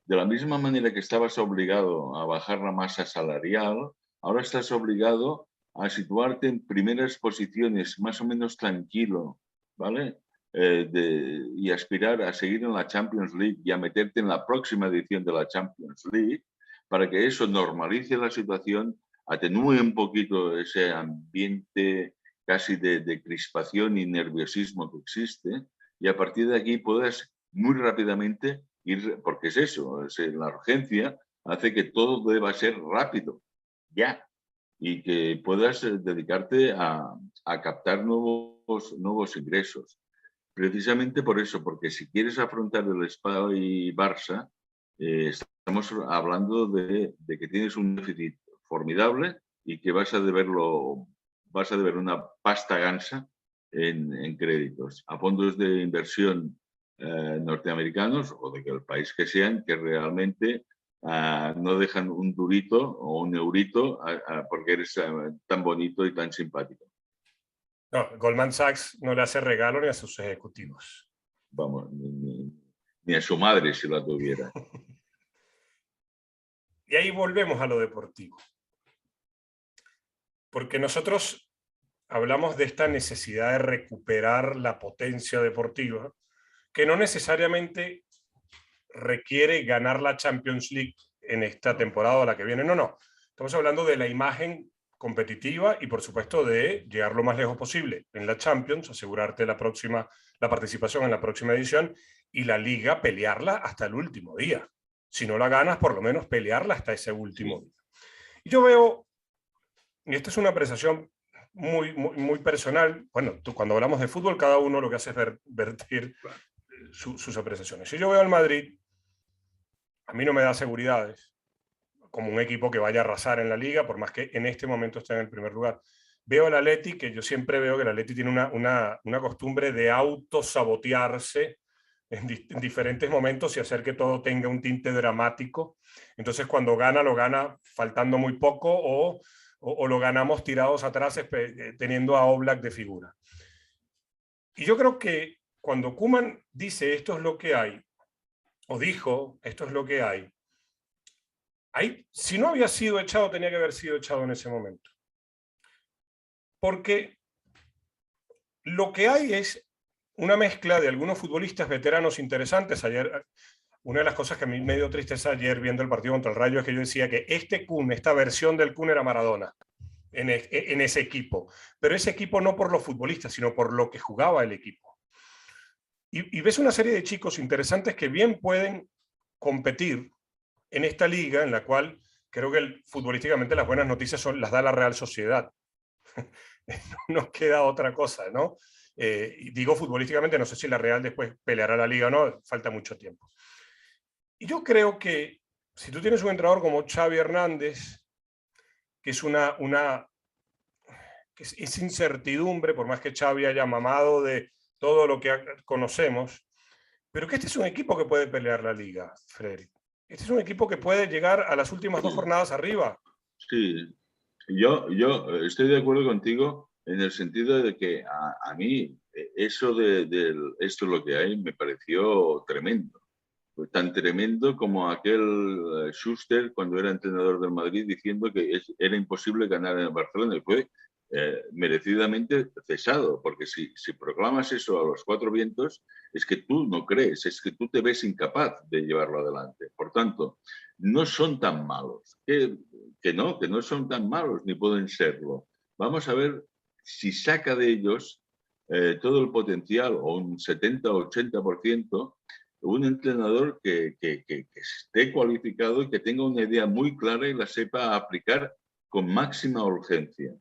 de la misma manera que estabas obligado a bajar la masa salarial, ahora estás obligado a situarte en primeras posiciones, más o menos tranquilo, ¿vale? Y aspirar a seguir en la Champions League y a meterte en la próxima edición de la Champions League, para que eso normalice la situación, atenúe un poquito ese ambiente casi de crispación y nerviosismo que existe, y a partir de aquí puedas muy rápidamente ir, porque es eso, la urgencia hace que todo deba ser rápido, ya, y que puedas dedicarte a captar nuevos ingresos. Precisamente por eso, porque si quieres afrontar el Spa y Barça, estamos hablando de que tienes un déficit formidable y que vas a deber una pasta gansa en créditos a fondos de inversión norteamericanos o de que el país que sean, que realmente no dejan un durito o un eurito porque eres tan bonito y tan simpático. No, Goldman Sachs no le hace regalo ni a sus ejecutivos. Vamos, ni a su madre si la tuviera. Y ahí volvemos a lo deportivo. Porque nosotros hablamos de esta necesidad de recuperar la potencia deportiva, que no necesariamente requiere ganar la Champions League en esta temporada o la que viene. No, no. Estamos hablando de la imagen competitiva y, por supuesto, de llegar lo más lejos posible en la Champions, asegurarte la participación en la próxima edición y la Liga pelearla hasta el último día. Si no la ganas, por lo menos pelearla hasta ese último día. Y yo veo, y esta es una apreciación muy personal, bueno, cuando hablamos de fútbol, cada uno lo que hace es vertir sus apreciaciones. Si yo veo al Madrid, a mí no me da seguridades como un equipo que vaya a arrasar en la liga, por más que en este momento esté en el primer lugar. Veo al Atleti, que yo siempre veo que el Atleti tiene una costumbre de autosabotearse en diferentes momentos y hacer que todo tenga un tinte dramático. Entonces, cuando gana, lo gana faltando muy poco o lo ganamos tirados atrás teniendo a Oblak de figura. Y yo creo que cuando Koeman dice esto es lo que hay, o dijo esto es lo que hay, ahí, si no había sido echado, tenía que haber sido echado en ese momento. Porque lo que hay es una mezcla de algunos futbolistas veteranos interesantes. Ayer, una de las cosas que a mí me dio tristeza ayer viendo el partido contra el Rayo es que yo decía que esta versión del Kun era Maradona en ese equipo. Pero ese equipo no por los futbolistas, sino por lo que jugaba el equipo. Y ves una serie de chicos interesantes que bien pueden competir en esta liga, en la cual creo que futbolísticamente las buenas noticias las da la Real Sociedad. No nos queda otra cosa, ¿no? Digo futbolísticamente, no sé si la Real después peleará la liga o no, falta mucho tiempo. Y yo creo que si tú tienes un entrenador como Xavi Hernández, que es que es incertidumbre, por más que Xavi haya mamado de todo lo que conocemos, pero que este es un equipo que puede pelear la liga, Frederic. Este es un equipo que puede llegar a las últimas 2 jornadas arriba. Sí, yo estoy de acuerdo contigo en el sentido de que a mí eso esto es lo que hay me pareció tremendo. tan tremendo como aquel Schuster cuando era entrenador del Madrid diciendo que era imposible ganar en el Barcelona y fue merecidamente cesado, porque si proclamas eso a los cuatro vientos es que tú no crees, es que tú te ves incapaz de llevarlo adelante. Por tanto, no son tan malos, que no son tan malos ni pueden serlo. Vamos a ver si saca de ellos todo el potencial o un 70 o 80%, un entrenador que esté cualificado y que tenga una idea muy clara y la sepa aplicar con máxima urgencia.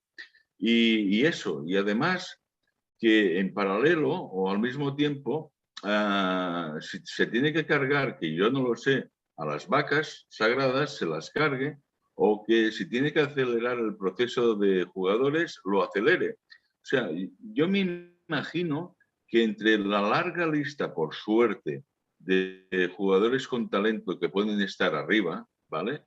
Y eso, y además que en paralelo o al mismo tiempo si se tiene que cargar, que yo no lo sé, a las vacas sagradas, se las cargue, o que si tiene que acelerar el proceso de jugadores, lo acelere. O sea, yo me imagino que entre la larga lista, por suerte, de jugadores con talento que pueden estar arriba, ¿vale?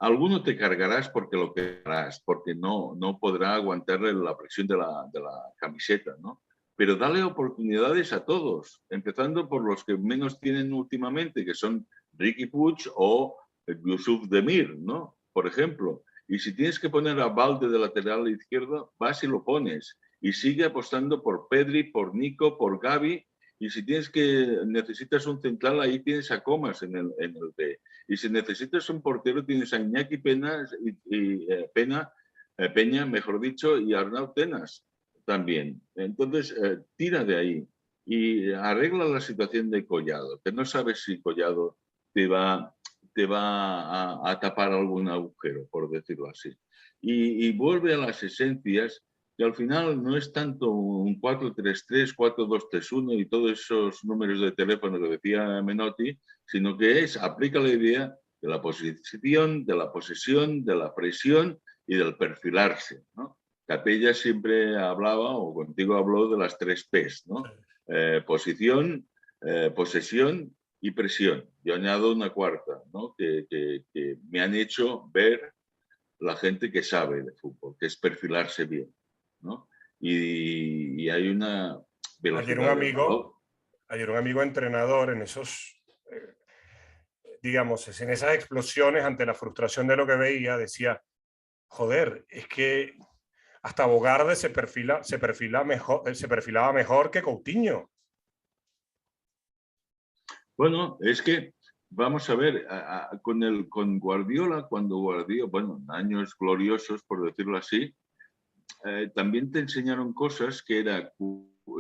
Alguno te cargarás porque lo querrás, porque no podrá aguantarle la presión de la camiseta, ¿no? Pero dale oportunidades a todos, empezando por los que menos tienen últimamente, que son Riqui Puig o Yusuf Demir, ¿no? Por ejemplo. Y si tienes que poner a Valde de lateral izquierdo, vas y lo pones. Y sigue apostando por Pedri, por Nico, por Gavi. Y si necesitas un central, ahí tienes a Comas en el B. Y si necesitas un portero, tienes a Iñaki Peña, mejor dicho, y a Arnau Tenas también. Entonces, tira de ahí y arregla la situación de Collado, que no sabes si Collado te va a tapar algún agujero, por decirlo así. Y vuelve a las esencias, que al final no es tanto un 4-3-3, 4-2-3-1 y todos esos números de teléfono que decía Menotti, sino que aplica la idea de la posición, de la posesión, de la presión y del perfilarse, ¿no? Capella siempre hablaba, o contigo habló, de las 3 P's, ¿no? Posición, posesión y presión. Yo añado una cuarta, ¿no? que me han hecho ver la gente que sabe de fútbol, que es perfilarse bien, ¿no? Y hay una Ayer un velocidad del balón. amigo, ayer un amigo entrenador en esos, digamos, en esas explosiones ante la frustración de lo que veía, decía, joder, es que hasta Bogarde se perfilaba mejor que Coutinho. Bueno, es que vamos a ver, con Guardiola, cuando Guardiola, bueno, años gloriosos, por decirlo así, también te enseñaron cosas que era,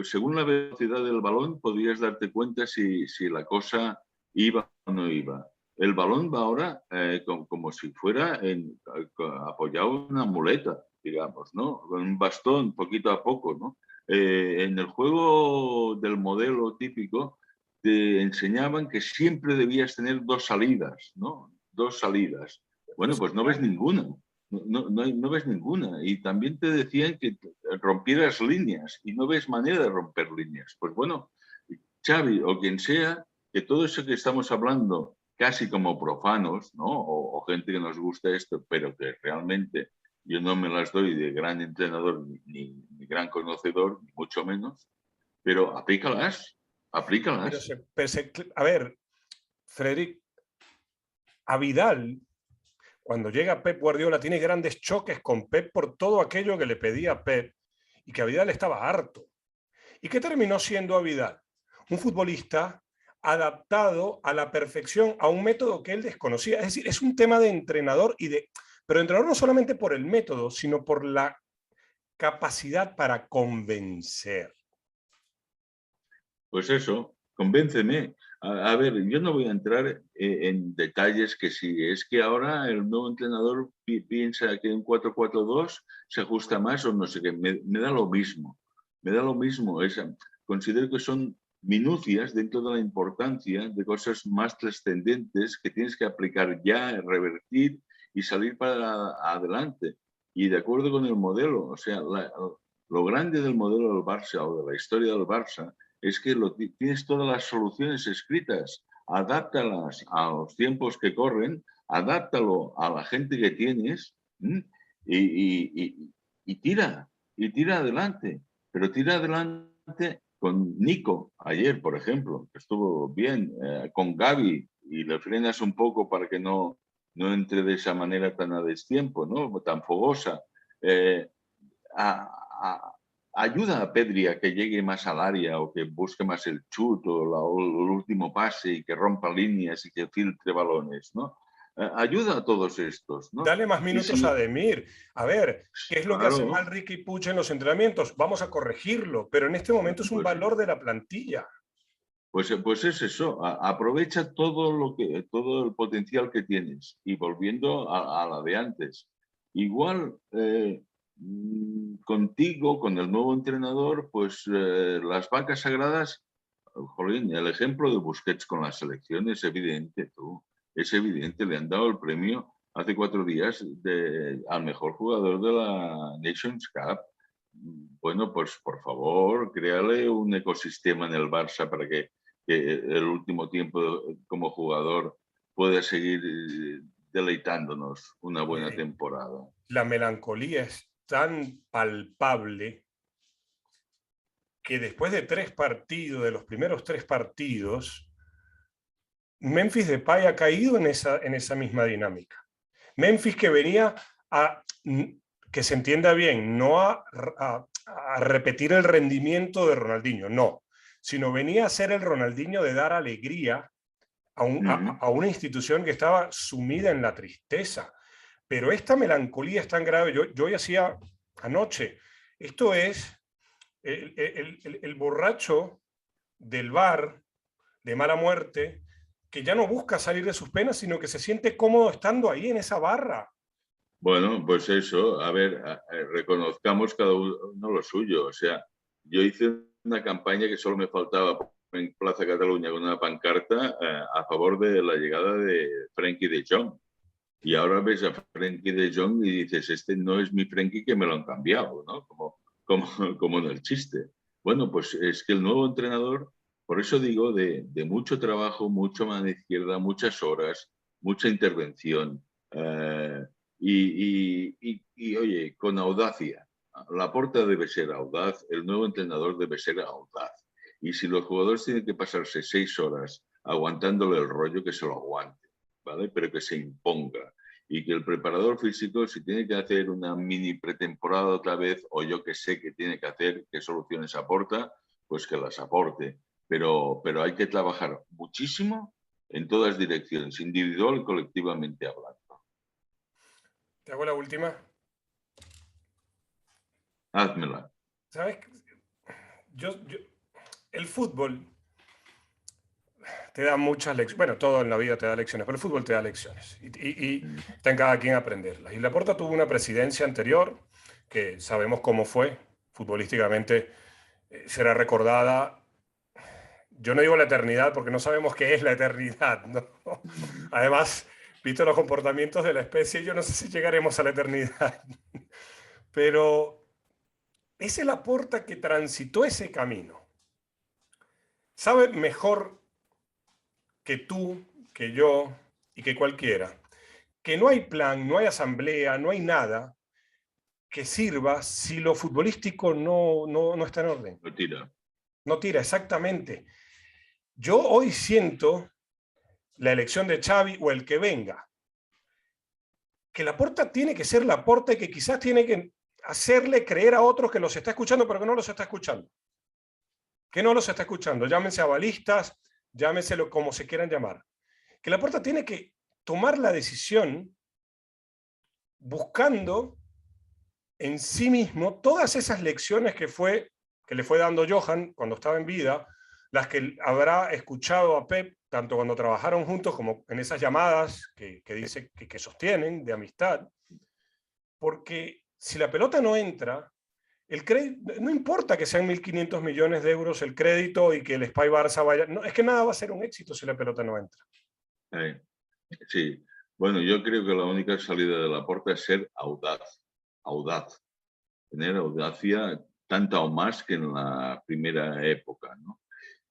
según la velocidad del balón, podías darte cuenta si la cosa iba o no iba. El balón va ahora como si fuera apoyado en una muleta, digamos, ¿no? Con un bastón, poquito a poco, ¿no? En el juego del modelo típico te enseñaban que siempre debías tener 2 salidas, ¿no? 2 salidas. Bueno, pues no ves ninguna. No ves ninguna. Y también te decían que rompieras líneas y no ves manera de romper líneas. Pues bueno, Xavi o quien sea, que todo eso que estamos hablando casi como profanos, ¿no? O gente que nos gusta esto, pero que realmente yo no me las doy de gran entrenador ni gran conocedor, ni mucho menos, pero aplícalas, Pero aplícalas. a ver, Frederic, a Vidal, cuando llega Pep Guardiola, tiene grandes choques con Pep por todo aquello que le pedía Pep y que a Vidal estaba harto. ¿Y qué terminó siendo a Vidal? Un futbolista adaptado a la perfección a un método que él desconocía. Es decir, es un tema de entrenador pero entrenador no solamente por el método, sino por la capacidad para convencer. Pues eso, convénceme. A ver, yo no voy a entrar en detalles que si es que ahora el nuevo entrenador piensa que un 4-4-2 se ajusta más o no sé qué. Me da lo mismo. Me da lo mismo. Considero que son minucias dentro de la importancia de cosas más trascendentes que tienes que aplicar ya, revertir y salir para adelante. Y de acuerdo con el modelo, o sea, lo grande del modelo del Barça o de la historia del Barça es que tienes todas las soluciones escritas, adáptalas a los tiempos que corren, adáptalo a la gente que tienes y tira adelante. Pero tira adelante con Nico ayer, por ejemplo, que estuvo bien, con Gavi, y le frenas un poco para que no entre de esa manera tan a destiempo, ¿no? Tan fogosa. Eh, a- a- Ayuda a Pedri a que llegue más al área o que busque más el chut o el último pase y que rompa líneas y que filtre balones, ¿no? Ayuda a todos estos, ¿no? Dale más Y minutos a si, Demir. A ver, ¿qué es lo que hace mal claro, Ricky Puig en los entrenamientos? Vamos a corregirlo, pero en este momento es un pues valor de la plantilla. Pues es eso, aprovecha todo el potencial que tienes y volviendo a la de antes. Igual contigo, con el nuevo entrenador, pues las vacas sagradas, jolín, el ejemplo de Busquets con la selección es evidente, tú, es evidente, le han dado el premio hace 4 días al mejor jugador de la Nations Cup. Bueno, pues por favor, créale un ecosistema en el Barça para que el último tiempo como jugador pueda seguir deleitándonos una buena Mire, temporada. la melancolía es tan palpable que después de 3 partidos, de los primeros 3 partidos, Memphis Depay ha caído en esa misma dinámica. Memphis que venía a, que se entienda bien, no a repetir el rendimiento de Ronaldinho, no, sino venía a ser el Ronaldinho de dar alegría a una institución que estaba sumida en la tristeza. Pero esta melancolía es tan grave. Yo hoy hacía anoche, esto es el borracho del bar de mala muerte que ya no busca salir de sus penas, sino que se siente cómodo estando ahí en esa barra. Bueno, pues eso, a ver, reconozcamos cada uno lo suyo. O sea, yo hice una campaña que solo me faltaba en Plaza Cataluña con una pancarta a favor de la llegada de Frenkie de Jong. Y ahora ves a Frenkie de Jong y dices, este no es mi Frenkie, que me lo han cambiado, ¿no? Como en el chiste. Bueno, pues es que el nuevo entrenador, por eso digo, de mucho trabajo, mucho mano izquierda, muchas horas, mucha intervención. eh, oye, con audacia. Laporta debe ser audaz, el nuevo entrenador debe ser audaz. Y si los jugadores tienen que pasarse 6 horas aguantándole el rollo, que se lo aguante, ¿vale? Pero que se imponga. Y que el preparador físico, si tiene que hacer una mini pretemporada otra vez, o yo que sé que tiene que hacer, qué soluciones aporta, pues que las aporte. Pero hay que trabajar muchísimo en todas direcciones, individual y colectivamente hablando. Te hago la última. Házmela. ¿Sabes? Yo, el fútbol te da muchas lecciones. Bueno, todo en la vida te da lecciones, pero el fútbol te da lecciones. Y está en cada quien aprenderlas. Y Laporta tuvo una presidencia anterior que sabemos cómo fue futbolísticamente. Será recordada, yo no digo la eternidad porque no sabemos qué es la eternidad, ¿no? Además, visto los comportamientos de la especie, yo no sé si llegaremos a la eternidad. Pero es el Laporta que transitó ese camino. Sabe mejor que tú, que yo y que cualquiera, que no hay plan, no hay asamblea, no hay nada que sirva si lo futbolístico no está en orden. Lo tira. No tira exactamente. Yo hoy siento la elección de Xavi o el que venga, que Laporta tiene que ser Laporta y que quizás tiene que hacerle creer a otros que los está escuchando, pero que no los está escuchando. Que no los está escuchando. Llámense avalistas, llámenselo como se quieran llamar. Que Laporta tiene que tomar la decisión buscando en sí mismo todas esas lecciones que le fue dando Johan cuando estaba en vida, las que habrá escuchado a Pep, tanto cuando trabajaron juntos como en esas llamadas que dice que sostienen de amistad, porque si la pelota no entra, el crédito, no importa que sean 1.500 millones de euros el crédito y que el Spy Barça vaya, no, es que nada va a ser un éxito si la pelota no entra. Eh, sí. Bueno, yo creo que la única salida de la puerta es ser audaz. Audaz. Tener audacia tanta o más que en la primera época, ¿no?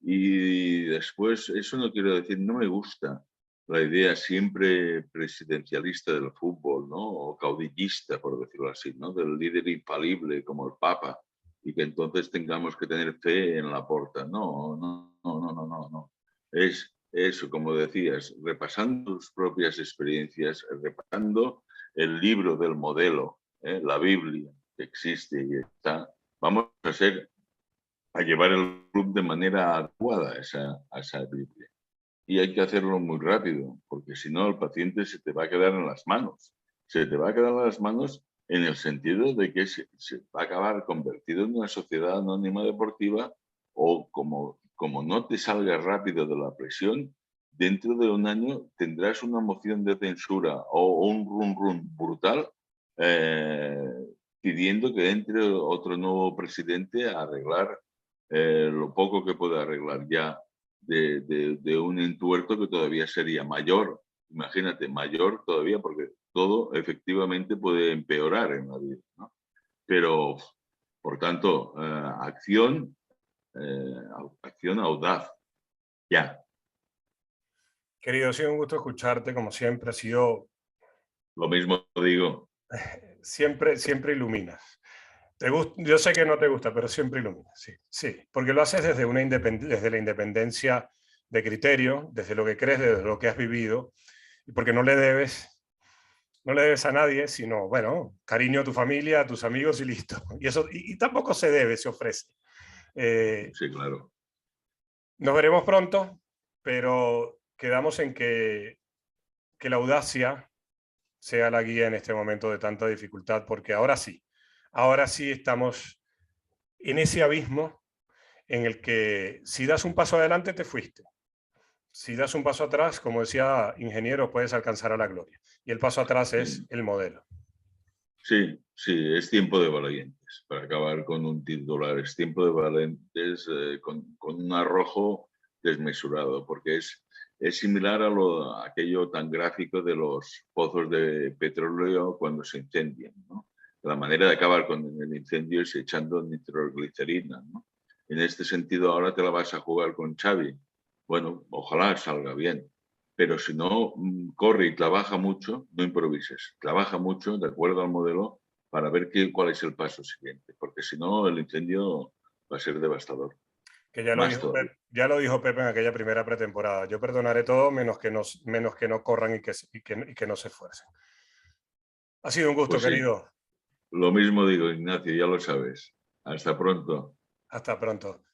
Y después, eso no quiero decir, no me gusta la idea siempre presidencialista del fútbol, ¿no? O caudillista, por decirlo así, ¿no? Del líder infalible como el Papa. y que entonces tengamos que tener fe en Laporta. No, no, no, no, no, no, no. Es eso, como decías, repasando tus propias experiencias, repasando el libro del modelo, la Biblia que existe y está, vamos a llevar el club de manera adecuada a esa Biblia. Y hay que hacerlo muy rápido, porque si no el paciente se te va a quedar en las manos. Se te va a quedar en las manos en el sentido de que se va a acabar convertido en una sociedad anónima deportiva o como no te salgas rápido de la presión, dentro de un año tendrás una moción de censura o un run brutal eh, pidiendo que entre otro nuevo presidente a arreglar lo poco que puede arreglar ya de un entuerto que todavía sería mayor. Imagínate, mayor todavía, porque todo efectivamente puede empeorar en la vida, ¿no? Pero, por tanto, acción audaz, ya. Querido, ha sido un gusto escucharte, como siempre, ha sido, Lo mismo digo, siempre iluminas. Yo sé que no te gusta, pero siempre iluminas, sí, sí, porque lo haces desde la independencia de criterio, desde lo que crees, desde lo que has vivido, y porque no le debes a nadie, sino, bueno, cariño a tu familia, a tus amigos y listo. Y eso, y tampoco se debe, se ofrece. Eh, sí, claro. Nos veremos pronto, pero quedamos en que la audacia sea la guía en este momento de tanta dificultad, porque ahora sí estamos en ese abismo en el que si das un paso adelante te fuiste. Si das un paso atrás, como decía Ingeniero, puedes alcanzar a la gloria. Y el paso atrás es Sí, el modelo. sí, sí, es tiempo de valientes, para acabar con un titular, es tiempo de valientes con un arrojo desmesurado, porque es similar a aquello tan gráfico de los pozos de petróleo cuando se incendian, ¿no? La manera de acabar con el incendio es echando nitroglicerina, ¿no? En este sentido, ahora te la vas a jugar con Xavi. Bueno, ojalá salga bien, pero si no, corre y trabaja mucho, no improvises, trabaja mucho de acuerdo al modelo para ver cuál es el paso siguiente, porque si no el incendio va a ser devastador, Que más todavía. Ya lo dijo Pepe en aquella primera pretemporada. Yo perdonaré todo menos que no corran y que no se esfuercen. Ha sido un gusto, Pues sí, querido. lo mismo digo, Ignacio, ya lo sabes. Hasta pronto. Hasta pronto.